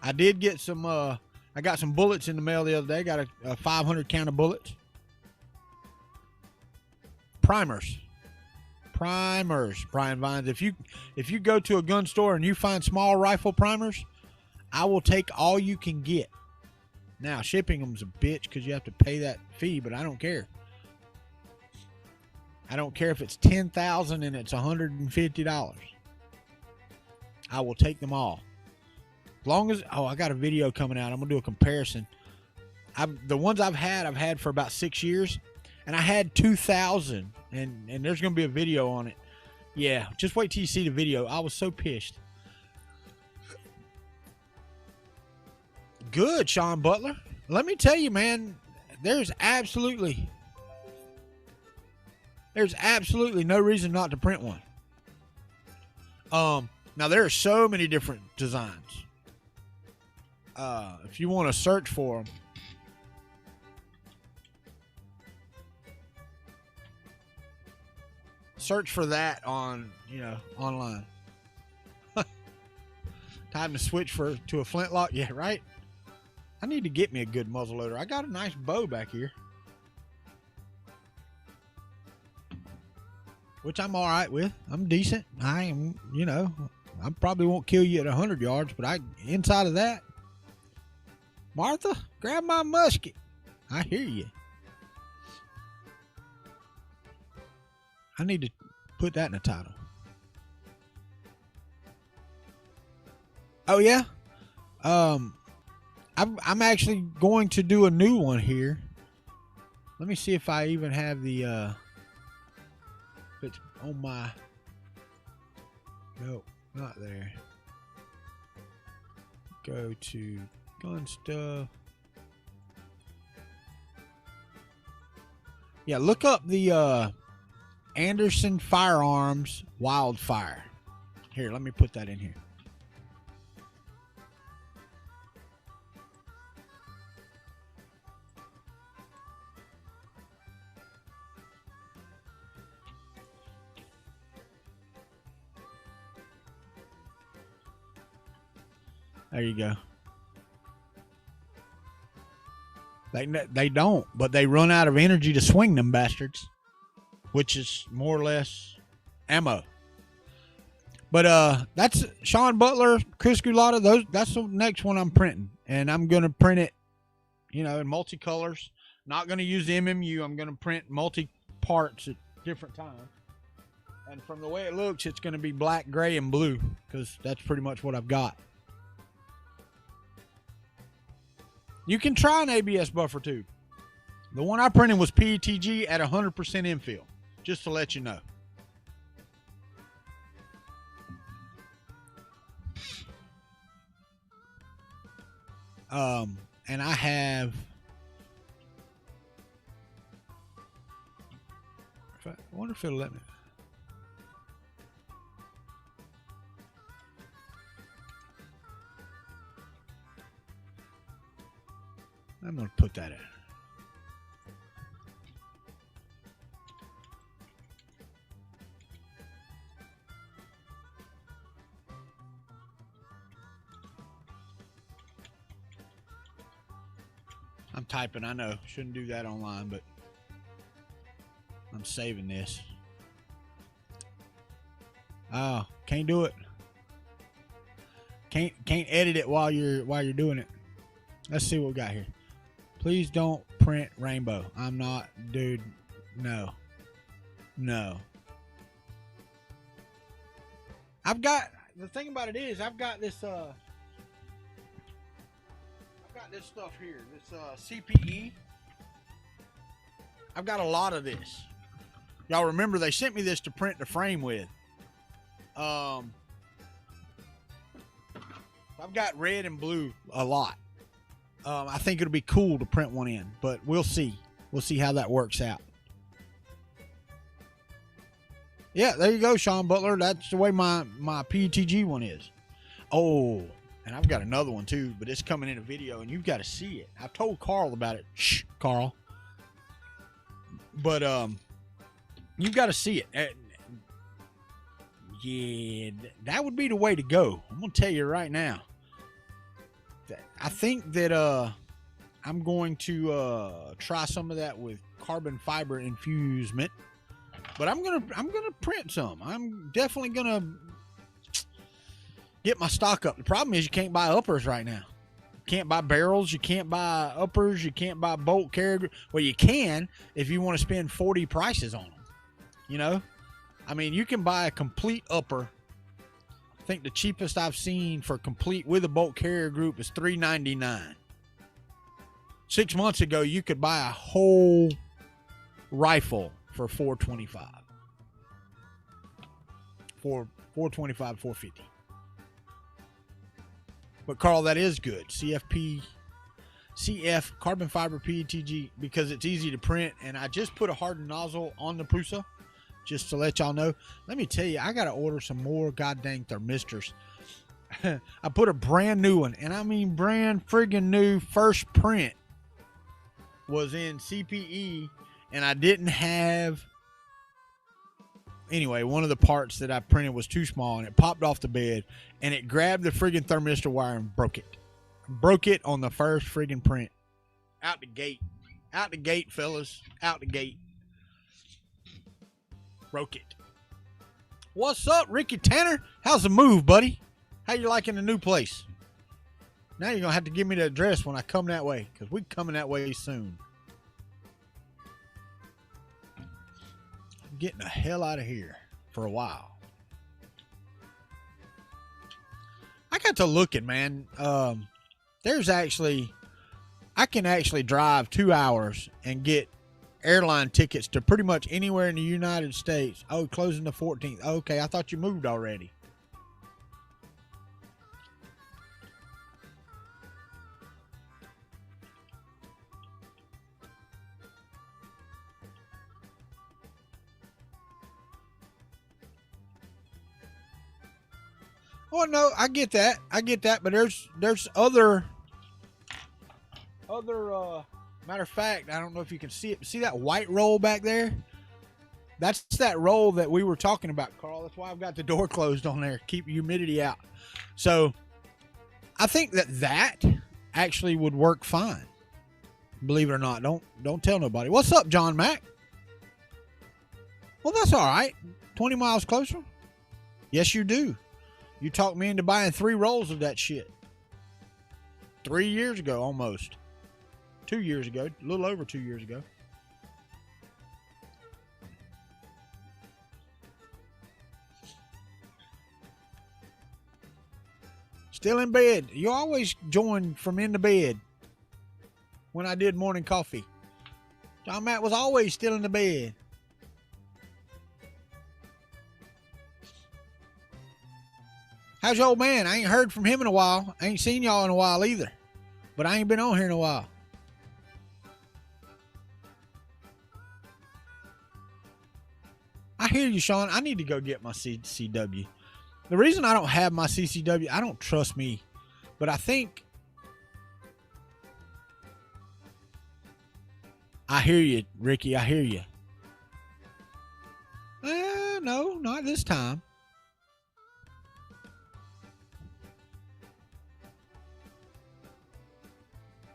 I did get some. I got some bullets in the mail the other day. Got a 500 count of bullets. Primers, Brian Vines. If you go to a gun store and you find small rifle primers, I will take all you can get. Now shipping them's a bitch because you have to pay that fee, but I don't care. I don't care if it's 10,000 and it's $150. I will take them all. As long as I got a video coming out. I'm gonna do a comparison. The ones I've had for about 6 years, and I had 2,000, and there's gonna be a video on it. Yeah, just wait till you see the video. I was so pissed. Good, Sean Butler. Let me tell you, man, there's absolutely no reason not to print one. Now there are so many different designs. If you want to search for them, search for that on online. Time to switch to a flintlock. Yeah, right. I need to get me a good muzzleloader. I got a nice bow back here, which I'm all right with. I'm decent. I am, I probably won't kill you at 100 yards, but inside of that, Martha, grab my musket. I hear you. I need to put that in the title. Oh yeah. I'm actually going to do a new one here. Let me see if I even have the if it's on my. Nope, not there. Go to gun stuff. Yeah, look up the Anderson Firearms Wildfire. Here, let me put that in here. There you go. They don't, but they run out of energy to swing them bastards, which is more or less ammo. But that's Sean Butler, Chris Gulata. That's the next one I'm printing, and I'm gonna print it, in multicolors. Not gonna use the MMU. I'm gonna print multi parts at different times. And from the way it looks, it's gonna be black, gray, and blue because that's pretty much what I've got. You can try an ABS buffer too. The one I printed was PETG at 100% infill, just to let you know. And I have. I wonder if it'll let me. I'm going to put that in. I'm typing, I know. Shouldn't do that online, but I'm saving this. Oh, can't do it. Can't edit it while you're doing it. Let's see what we got here. Please don't print rainbow. I'm not, dude. No. I've got the thing about it is I've got this stuff here. This CPE. I've got a lot of this. Y'all remember they sent me this to print the frame with. I've got red and blue a lot. I think it'll be cool to print one in, but we'll see. We'll see how that works out. Yeah, there you go, Sean Butler. That's the way my PETG one is. Oh, and I've got another one too, but it's coming in a video, and you've got to see it. I've told Carl about it. Shh, Carl. But you've got to see it. Yeah, that would be the way to go. I'm gonna tell you right now. I think that I'm going to try some of that with carbon fiber infusement. But I'm gonna print some. I'm definitely gonna get my stock up. The problem is you can't buy uppers right now. You can't buy barrels. You can't buy uppers. You can't buy bolt carrier. Well, you can if you want to spend 40 prices on them. You know, I mean, you can buy a complete upper. I think the cheapest I've seen for complete with a bolt carrier group is $3.99. 6 months ago, you could buy a whole rifle for $425. For $425, $450. But Carl, that is good. CF carbon fiber PETG, because it's easy to print, and I just put a hardened nozzle on the Prusa, just to let y'all know. Let me tell you, I gotta order some more goddamn thermistors. I put a brand new one, and I mean brand friggin' new. First print was in CPE, and I didn't have, anyway, one of the parts that I printed was too small, and it popped off the bed, and it grabbed the friggin' thermistor wire and broke it. Broke it on the first friggin' print. Out the gate. Out the gate, fellas. Out the gate. Broke it. What's up, Ricky Tanner? How's the move, buddy? How you liking the new place? Now you're going to have to give me the address when I come that way, because we're coming that way soon. I'm getting the hell out of here for a while. I got to looking, man. There's actually, I can actually drive 2 hours and get airline tickets to pretty much anywhere in the United States. Oh, closing the 14th. Okay, I thought you moved already. Oh no, I get that. But there's other matter of fact, I don't know if you can see it. See that white roll back there? That's that roll that we were talking about, Carl. That's why I've got the door closed on there. Keep humidity out. So I think that actually would work fine. Believe it or not. Don't tell nobody. What's up, John Mack? Well, that's all right. 20 miles closer? Yes, you do. You talked me into buying 3 rolls of that shit. 3 years ago, almost. 2 years ago. A little over 2 years ago. Still in bed. You always join from in the bed when I did morning coffee. John Matt was always still in the bed. How's your old man? I ain't heard from him in a while. I ain't seen y'all in a while either. But I ain't been on here in a while. I hear you, Sean. I need to go get my CCW. The reason I don't have my CCW, I don't trust me. But I think... I hear you, Ricky. I hear you. No, not this time.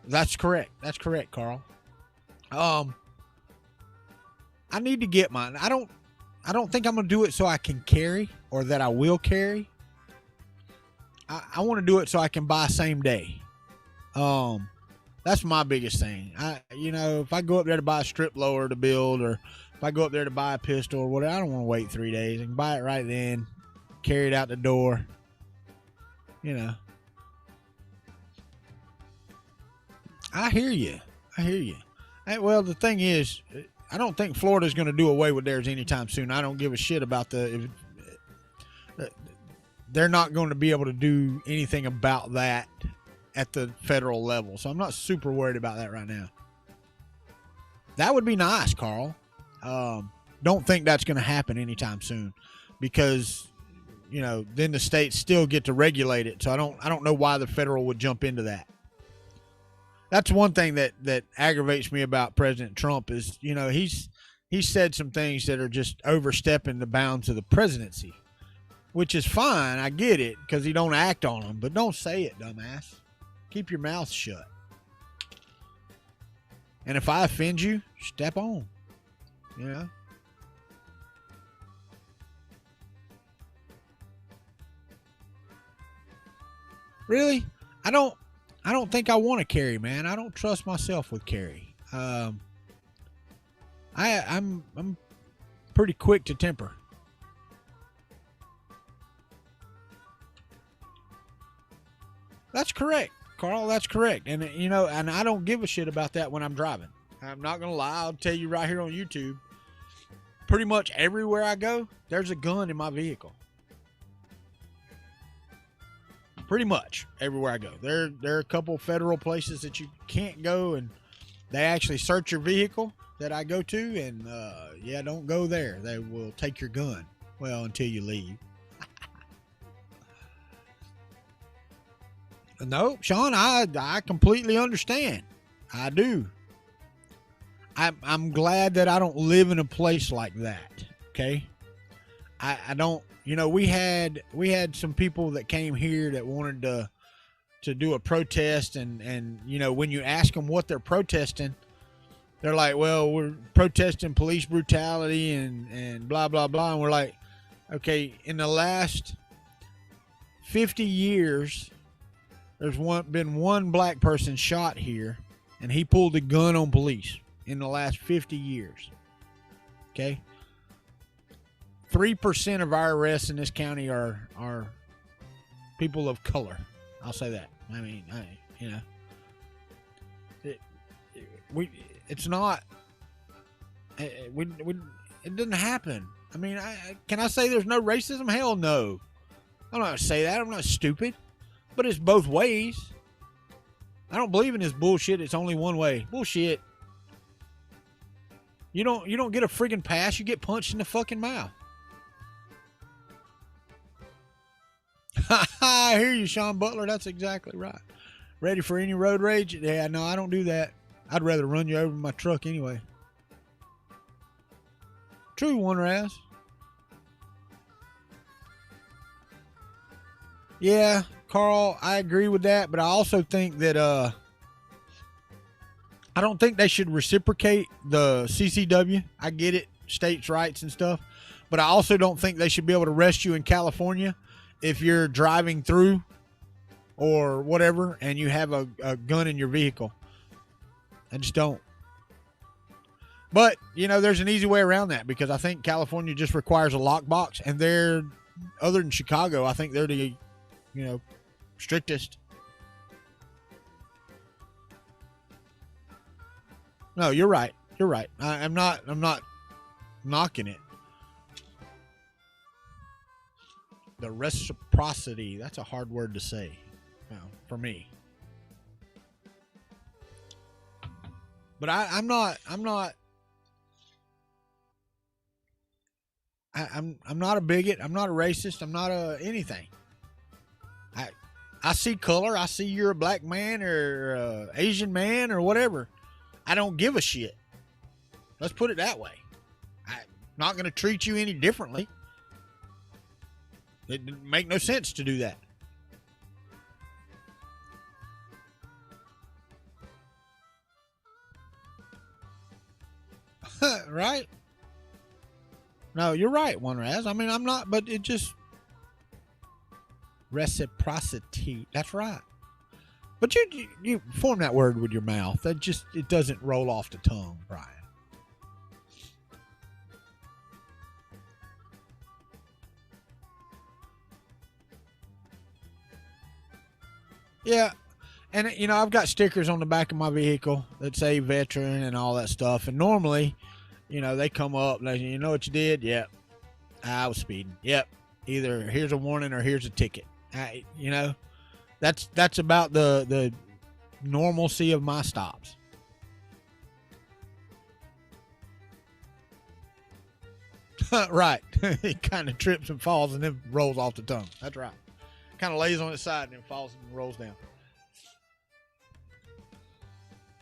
That's correct. That's correct, Carl. I need to get mine. I don't think I'm going to do it so I can carry or that I will carry. I want to do it so I can buy same day. That's my biggest thing. If I go up there to buy a strip lower to build, or if I go up there to buy a pistol or whatever, I don't want to wait 3 days. I can buy it right then. carry it out the door. You know. I hear you. Well, the thing is, I don't think Florida's going to do away with theirs anytime soon. I don't give a shit about they're not going to be able to do anything about that at the federal level. So I'm not super worried about that right now. That would be nice, Carl. Don't think that's going to happen anytime soon because, you know, then the states still get to regulate it. So I don't know why the federal would jump into that. That's one thing that aggravates me about President Trump is, you know, he's said some things that are just overstepping the bounds of the presidency, which is fine. I get it because he don't act on them, but don't say it, dumbass. Keep your mouth shut. And if I offend you, step on. You know? Really? I don't think I want to carry, man. I don't trust myself with carry. I'm pretty quick to temper. That's correct, Carl. That's correct. And you know, and I don't give a shit about that when I'm driving. I'm not gonna lie. I'll tell you right here on YouTube. Pretty much everywhere I go, there's a gun in my vehicle. Pretty much everywhere I go. There are a couple federal places that you can't go, and they actually search your vehicle that I go to, and yeah, don't go there. They will take your gun. Well, until you leave. No, Sean, I completely understand. I do. I'm glad that I don't live in a place like that. Okay. I don't, you know, we had some people that came here that wanted to do a protest, and you know, when you ask them what they're protesting, they're like, well, we're protesting police brutality and blah blah blah, and we're like, okay, in the last 50 years there's been one black person shot here, and he pulled a gun on police in the last 50 years. Okay. 3% of our arrests in this county are people of color. I'll say that. I mean, you know, it's not. It didn't happen. I mean, can I say there's no racism? Hell no. I'm not gonna say that. I'm not stupid. But it's both ways. I don't believe in this bullshit. It's only one way. Bullshit. You don't get a friggin' pass. You get punched in the fucking mouth. I hear you, Sean Butler. That's exactly right. Ready for any road rage? Yeah, no, I don't do that. I'd rather run you over in my truck anyway. True, Wonder Ass. Yeah, Carl, I agree with that, but I also think that I don't think they should reciprocate the CCW. I get it, states' rights and stuff, but I also don't think they should be able to arrest you in California if you're driving through or whatever and you have a gun in your vehicle. I just don't. But, you know, there's an easy way around that because I think California just requires a lockbox, and they're, other than Chicago, I think they're the, you know, strictest. No, you're right. You're right. I'm not knocking it. The reciprocity, that's a hard word to say, for me. But I'm not a bigot. I'm not a racist. I'm not anything. I see color. I see you're a black man or a Asian man or whatever. I don't give a shit. Let's put it that way. I'm not going to treat you any differently. It didn't make no sense to do that. Right? No, you're right, One Raz. I mean, I'm not, but it just reciprocity. That's right. But you form that word with your mouth. It doesn't roll off the tongue, Brian. Yeah. And, you know, I've got stickers on the back of my vehicle that say veteran and all that stuff. And normally, you know, they come up and they say, you know what you did? Yep. I was speeding. Yep. Either here's a warning or here's a ticket. You know, that's about the normalcy of my stops. Right. He kind of trips and falls and then rolls off the tongue. That's right. Kind of lays on its side and then falls and rolls down.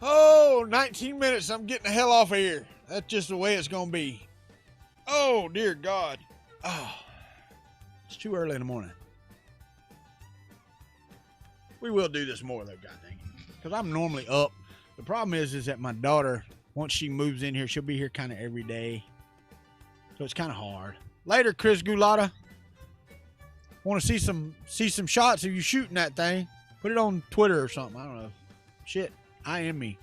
Oh, 19 minutes. I'm getting the hell off of here. That's just the way it's going to be. Oh, dear God. Oh, it's too early in the morning. We will do this more, though, God dang it. Because I'm normally up. The problem is that my daughter, once she moves in here, she'll be here kind of every day. So it's kind of hard. Later, Chris Gulata. Want to see some shots of you shooting that thing? Put it on Twitter or something. I don't know. Shit. I am me.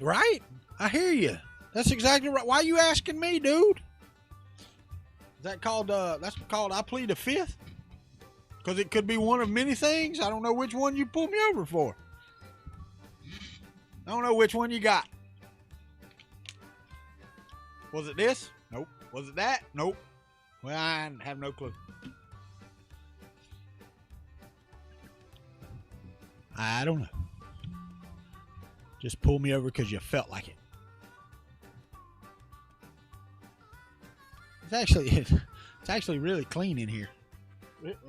Right? I hear you. That's exactly right. Why are you asking me, dude? Is that called, that's called I plead the fifth? Because it could be one of many things. I don't know which one you pulled me over for. I don't know which one you got. Was it this? Nope. Was it that? Nope. Well, I have no clue. I don't know. Just pull me over because you felt like it. It's actually really clean in here.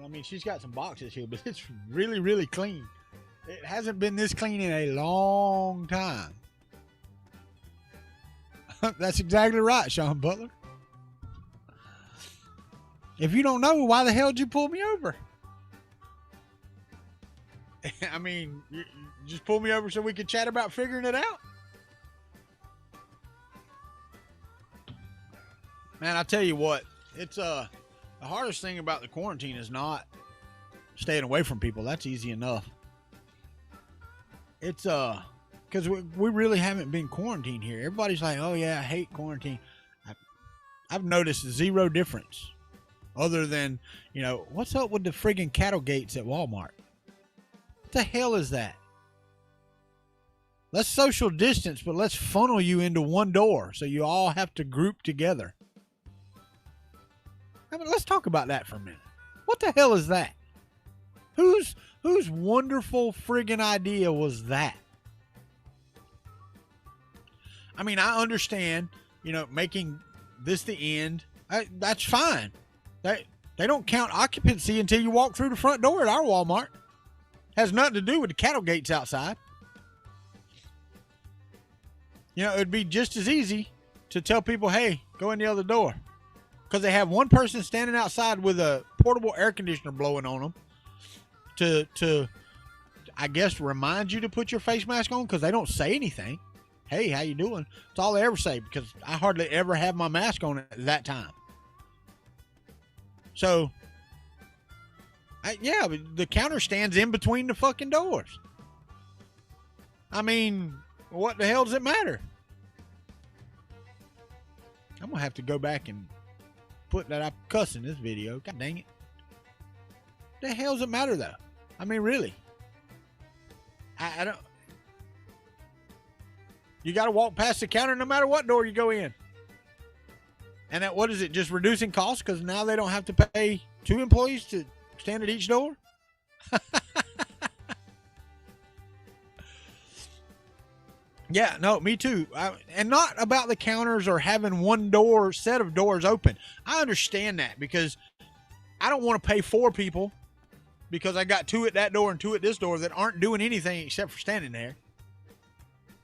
I mean, she's got some boxes here, but it's really, really clean. It hasn't been this clean in a long time. That's exactly right, Sean Butler. If you don't know, why the hell did you pull me over? I mean, you just pull me over so we could chat about figuring it out. Man, I tell you what, it's the hardest thing about the quarantine is not staying away from people. That's easy enough. It's because we really haven't been quarantined here. Everybody's like, oh yeah, I hate quarantine. I've noticed zero difference, other than, you know, what's up with the friggin' cattle gates at Walmart? What the hell is that? Let's social distance, but let's funnel you into one door so you all have to group together. I mean, let's talk about that for a minute. What the hell is that? Whose wonderful friggin' idea was that? I mean, I understand, you know, making this the end. That's fine. They don't count occupancy until you walk through the front door at our Walmart. Has nothing to do with the cattle gates outside. You know, it'd be just as easy to tell people, hey, go in the other door. Because they have one person standing outside with a portable air conditioner blowing on them to I guess, remind you to put your face mask on, because they don't say anything. Hey, how you doing? That's all they ever say, because I hardly ever have my mask on at that time. So, yeah, but the counter stands in between the fucking doors. I mean, what the hell does it matter? I'm going to have to go back and put that I cuss in this video. God dang it. The hell does it matter, though? I mean, really. I don't. You got to walk past the counter no matter what door you go in. And that, what is it? Just reducing costs because now they don't have to pay 2 employees to stand at each door? Yeah, no, me too. And not about the counters or having one door, set of doors open. I understand that, because I don't want to pay 4 people because I got 2 at that door and 2 at this door that aren't doing anything except for standing there.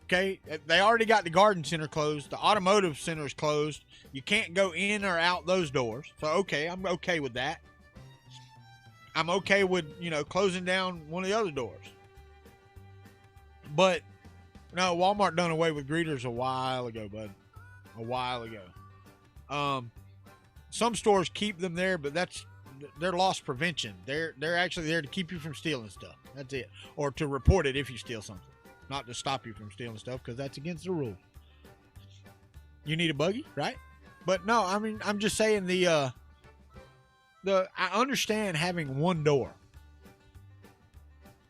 Okay, they already got the garden center closed. The automotive center is closed. You can't go in or out those doors. So, okay, I'm okay with that. I'm okay with, you know, closing down one of the other doors. But no, Walmart done away with greeters a while ago, bud. A while ago. Some stores keep them there, but they're loss prevention. They're actually there to keep you from stealing stuff. That's it. Or to report it if you steal something. Not to stop you from stealing stuff, because that's against the rule. You need a buggy, right? But no, I mean, I'm just saying the I understand having one door.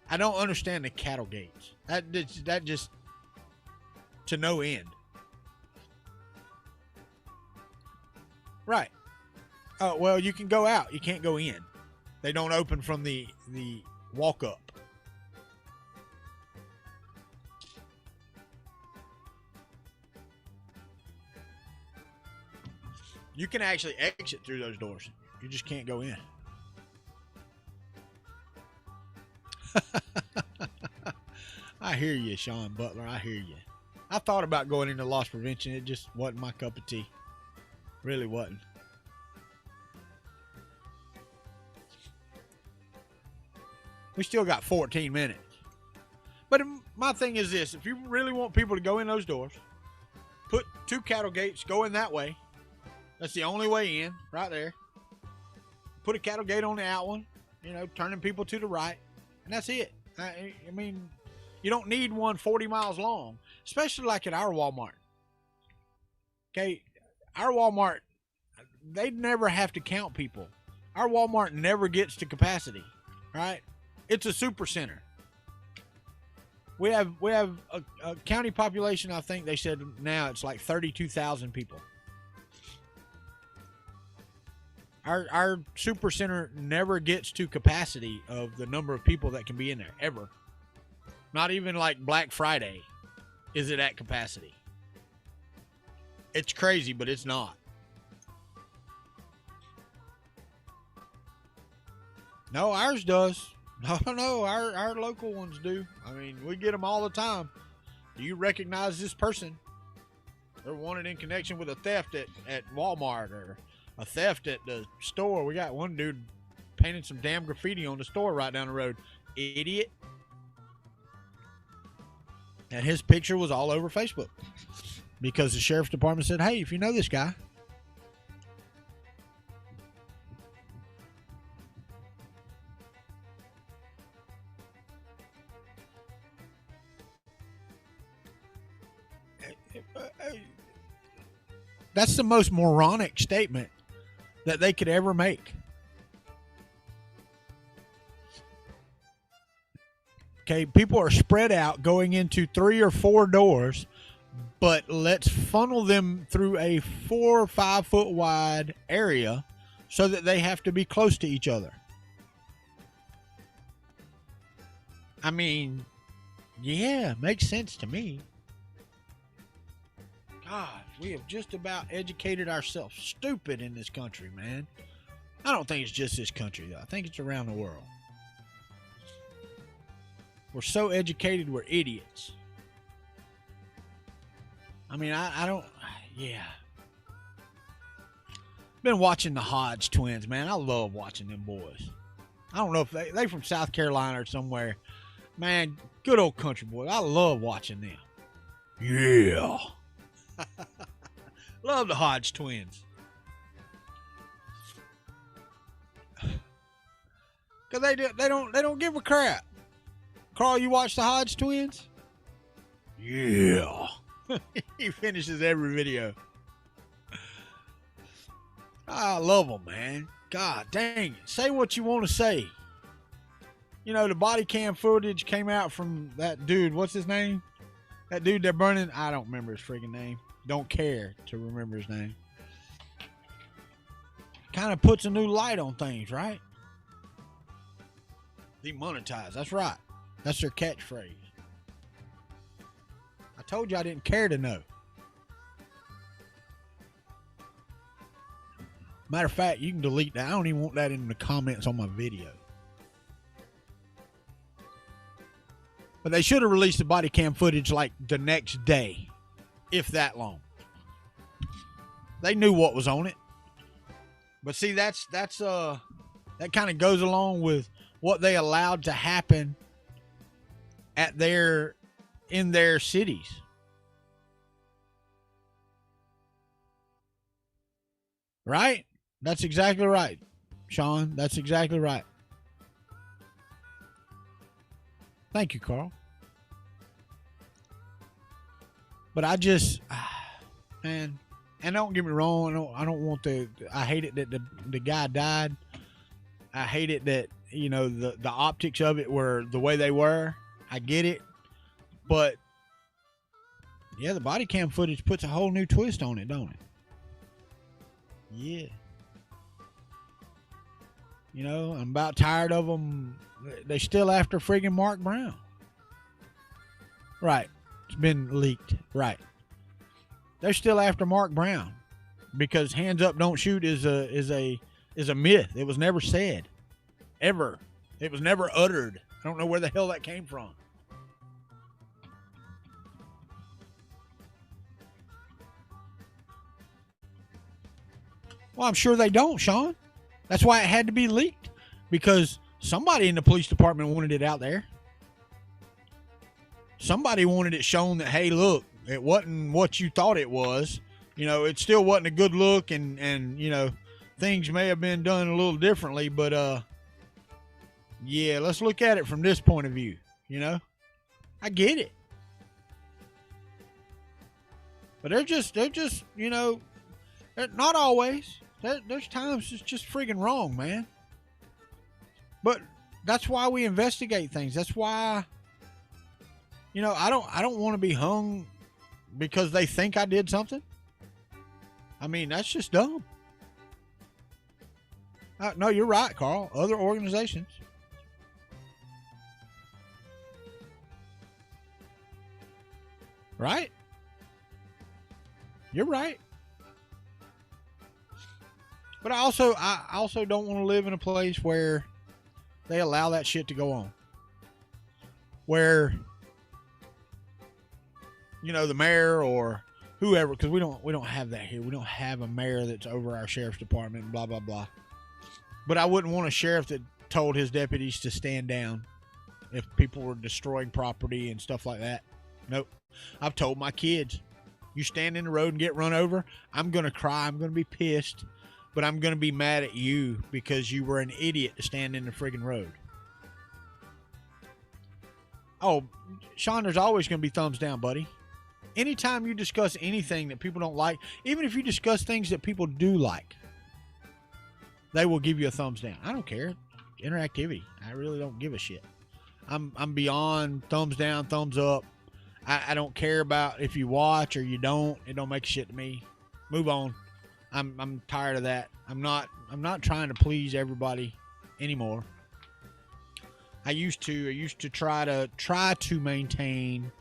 I don't understand the cattle gates. That just to no end. Right. Oh, well, you can go out. You can't go in. They don't open from the walk up. You can actually exit through those doors. You just can't go in. I hear you, Sean Butler. I hear you. I thought about going into loss prevention. It just wasn't my cup of tea. Really wasn't. We still got 14 minutes. But my thing is this. If you really want people to go in those doors, put 2 cattle gates, go in that way. That's the only way in, right there. Put a cattle gate on the out one, turning people to the right, and that's it. I mean, you don't need one 40 miles long, especially like at our Walmart. Okay, our Walmart, they never have to count people. Our Walmart never gets to capacity, right? It's a super center. We have a county population, I think they said now it's like 32,000 people. Our super center never gets to capacity of the number of people that can be in there, ever. Not even like Black Friday is it at capacity. It's crazy, but it's not. No, ours does. No, our local ones do. I mean, we get them all the time. Do you recognize this person? They're wanted in connection with a theft at Walmart or a theft at the store. We got one dude painting some damn graffiti on the store right down the road. Idiot. And his picture was all over Facebook because the sheriff's department said, hey, if you know this guy. That's the most moronic statement that they could ever make. Okay, people are spread out going into 3 or 4 doors, but let's funnel them through a 4 or 5 foot wide area so that they have to be close to each other. I mean, yeah, makes sense to me. God, we have just about educated ourselves stupid in this country, man. I don't think it's just this country, though. I think it's around the world. We're so educated, we're idiots. I mean, I don't, yeah. Been watching the Hodge twins, man. I love watching them boys. I don't know if they from South Carolina or somewhere. Man, good old country boys. I love watching them. Yeah. Love the Hodge twins. Cause they don't give a crap. Carl, you watch the Hodge twins? Yeah. He finishes every video. I love them, man. God dang it. Say what you want to say. You know, the body cam footage came out from that dude. What's his name? That dude they're burning. I don't remember his freaking name. Don't care to remember his name. Kind of puts a new light on things, right? Demonetized. That's right. That's their catchphrase. I told you I didn't care to know. Matter of fact, you can delete that. I don't even want that in the comments on my video. But they should have released the body cam footage like the next day, if that long. They knew what was on it. But see, that kind of goes along with what they allowed to happen in their cities. Right? That's exactly right, Sean. That's exactly right. Thank you, Carl. But I just, man, and don't get me wrong, I don't want I hate it that the guy died. I hate it that, you know, the optics of it were the way they were. I get it. But, yeah, the body cam footage puts a whole new twist on it, don't it? Yeah. You know, I'm about tired of them. They still after friggin' Mark Brown. Right. It's been leaked. Right. They're still after Mark Brown because hands up, don't shoot is a myth. It was never said, ever. It was never uttered. I don't know where the hell that came from. Well, I'm sure they don't, Sean. That's why it had to be leaked, because somebody in the police department wanted it out there. Somebody wanted it shown that, hey, look, it wasn't what you thought it was. You know, it still wasn't a good look, and you know, things may have been done a little differently, but yeah, let's look at it from this point of view. You know, I get it, but they're just, you know, not always. There's times it's just friggin' wrong, man. But that's why we investigate things. That's why, you know, I don't want to be hung because they think I did something. I mean, that's just dumb. No, you're right, Carl. Other organizations. Right? You're right. But I also don't want to live in a place where they allow that shit to go on. Where, you know, the mayor or whoever, because we don't have that here. We don't have a mayor that's over our sheriff's department and blah blah blah. But I wouldn't want a sheriff that told his deputies to stand down if people were destroying property and stuff like that. Nope. I've told my kids, you stand in the road and get run over, I'm gonna cry, I'm gonna be pissed, but I'm going to be mad at you because you were an idiot to stand in the friggin' road. Oh, Sean, there's always going to be thumbs down, buddy. Anytime you discuss anything that people don't like, even if you discuss things that people do like, they will give you a thumbs down. I don't care. Interactivity. I really don't give a shit. I'm beyond thumbs down, thumbs up. I don't care about if you watch or you don't. It don't make shit to me. Move on. I'm tired of that. I'm not trying to please everybody anymore. I used to try to maintain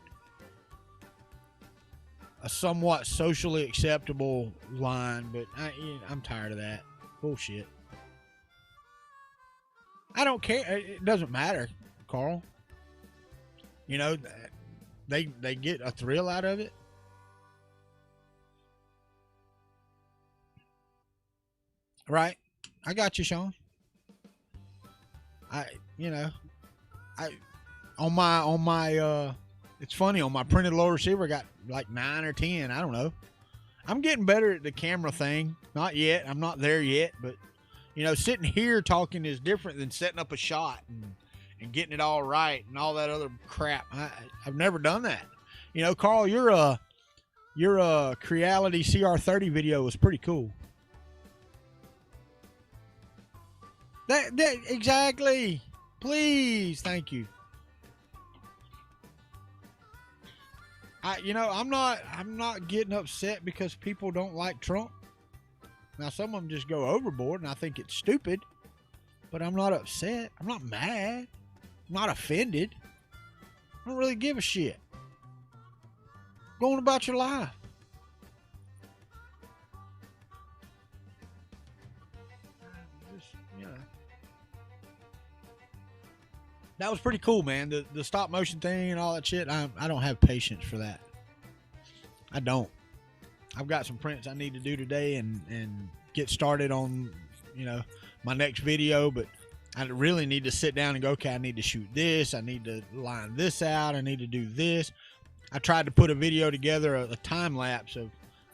a somewhat socially acceptable line, but I'm tired of that bullshit. I don't care. It doesn't matter, Carl. You know, they get a thrill out of it. Right. I got you, Sean. On my it's funny, on my printed low receiver I got like 9 or 10, I don't know. I'm getting better at the camera thing. Not yet. I'm not there yet, but you know, sitting here talking is different than setting up a shot and getting it all right and all that other crap. I've never done that. You know, Carl, your Creality CR30 video was pretty cool. That exactly. Please, thank you. I'm not getting upset because people don't like Trump. Now some of them just go overboard, and I think it's stupid. But I'm not upset. I'm not mad. I'm not offended. I don't really give a shit. Go on about your life. That was pretty cool, man. The stop motion thing and all that shit. I don't have patience for that. I don't. I've got some prints I need to do today and get started on, you know, my next video. But I really need to sit down and go, okay, I need to shoot this. I need to line this out. I need to do this. I tried to put a video together, a time lapse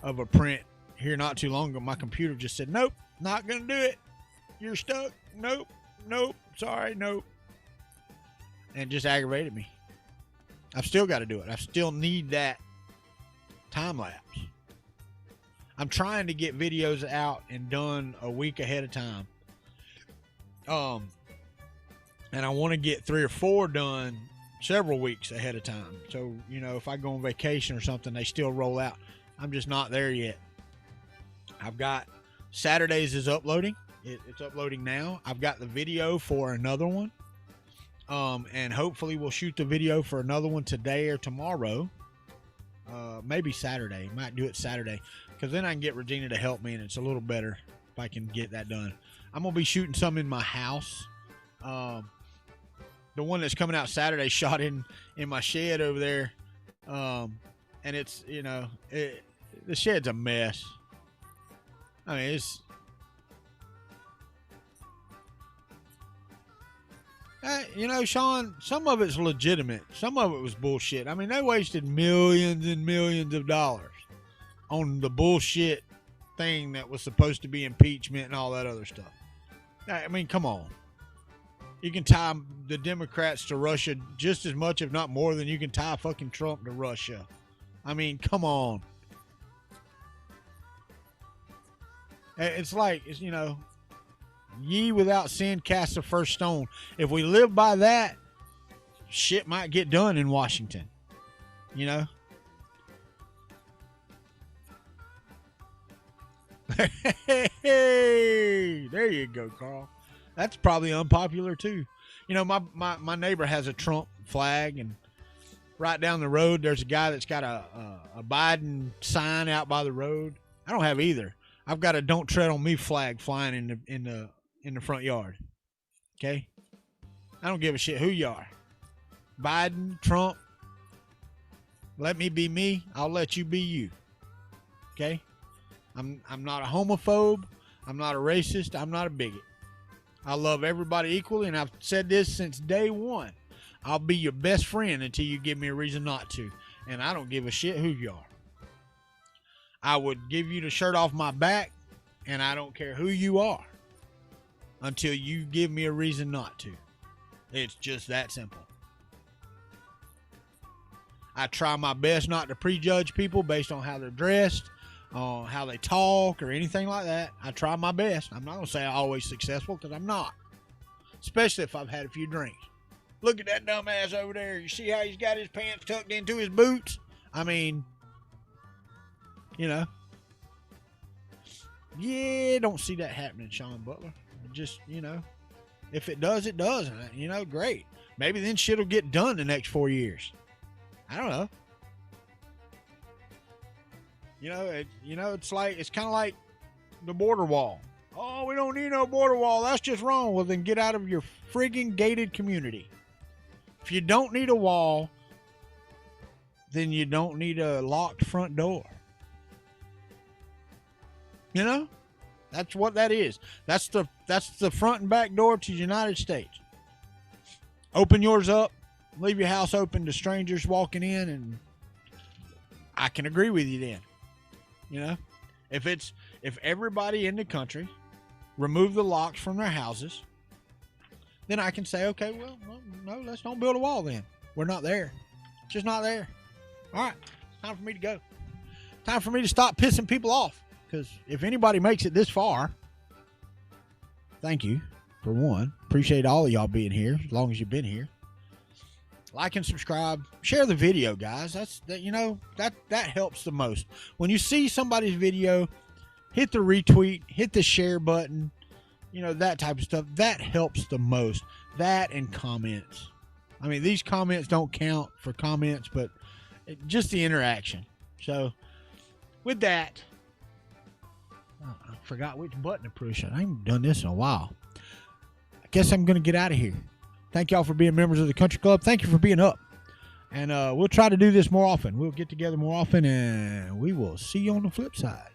of a print here not too long ago. My computer just said, nope, not going to do it. You're stuck. Nope. Sorry, nope. And it just aggravated me. I've still got to do it. I still need that time lapse. I'm trying to get videos out and done a week ahead of time. And I want to get 3 or 4 done several weeks ahead of time. So, if I go on vacation or something, they still roll out. I'm just not there yet. I've got Saturdays is uploading. It's uploading now. I've got the video for another one. And hopefully we'll shoot the video for another one today or tomorrow. Maybe Saturday. Might do it Saturday. Because then I can get Regina to help me, and it's a little better if I can get that done. I'm going to be shooting some in my house. The one that's coming out Saturday shot in my shed over there. And it's, the shed's a mess. I mean, Sean, some of it's legitimate. Some of it was bullshit. I mean, they wasted millions and millions of dollars on the bullshit thing that was supposed to be impeachment and all that other stuff. I mean, come on. You can tie the Democrats to Russia just as much, if not more, than you can tie fucking Trump to Russia. I mean, come on. It's like, ye without sin cast the first stone. If we live by that, shit might get done in Washington. Hey, there you go, Carl. That's probably unpopular too. My neighbor has a Trump flag, and right down the road there's a guy that's got a Biden sign out by the road. I don't have either. I've got a "Don't Tread on Me" flag flying in the front yard. Okay? I don't give a shit who you are. Biden, Trump, let me be me. I'll let you be you. Okay? I'm not a homophobe. I'm not a racist. I'm not a bigot. I love everybody equally, and I've said this since day one. I'll be your best friend until you give me a reason not to. And I don't give a shit who you are. I would give you the shirt off my back, and I don't care who you are until you give me a reason not to. It's just that simple. I try my best not to prejudge people based on how they're dressed, on how they talk, or anything like that. I try my best. I'm not going to say I'm always successful, because I'm not. Especially if I've had a few drinks. Look at that dumbass over there. You see how he's got his pants tucked into his boots? I mean, yeah, don't see that happening, Sean Butler. Just, if it does, it does. Great. Maybe then shit will get done the next 4 years. I don't know. It's kind of like the border wall. Oh, we don't need no border wall. That's just wrong. Well, then get out of your friggin' gated community. If you don't need a wall, then you don't need a locked front door. That's what that is. That's the front and back door to the United States. Open yours up. Leave your house open to strangers walking in, and I can agree with you then. If everybody in the country remove the locks from their houses, then I can say, okay, well, no, let's don't build a wall then. We're not there. It's just not there. All right, time for me to go. Time for me to stop pissing people off. Because if anybody makes it this far, thank you, for one. Appreciate all of y'all being here, as long as you've been here. Like and subscribe. Share the video, guys. That helps the most. When you see somebody's video, hit the retweet, hit the share button, that type of stuff. That helps the most. That and comments. I mean, these comments don't count for comments, but just the interaction. So, with that, I forgot which button to push. I ain't done this in a while. I guess I'm going to get out of here. Thank y'all for being members of the Country Club. Thank you for being up. And we'll try to do this more often. We'll get together more often, and we will see you on the flip side.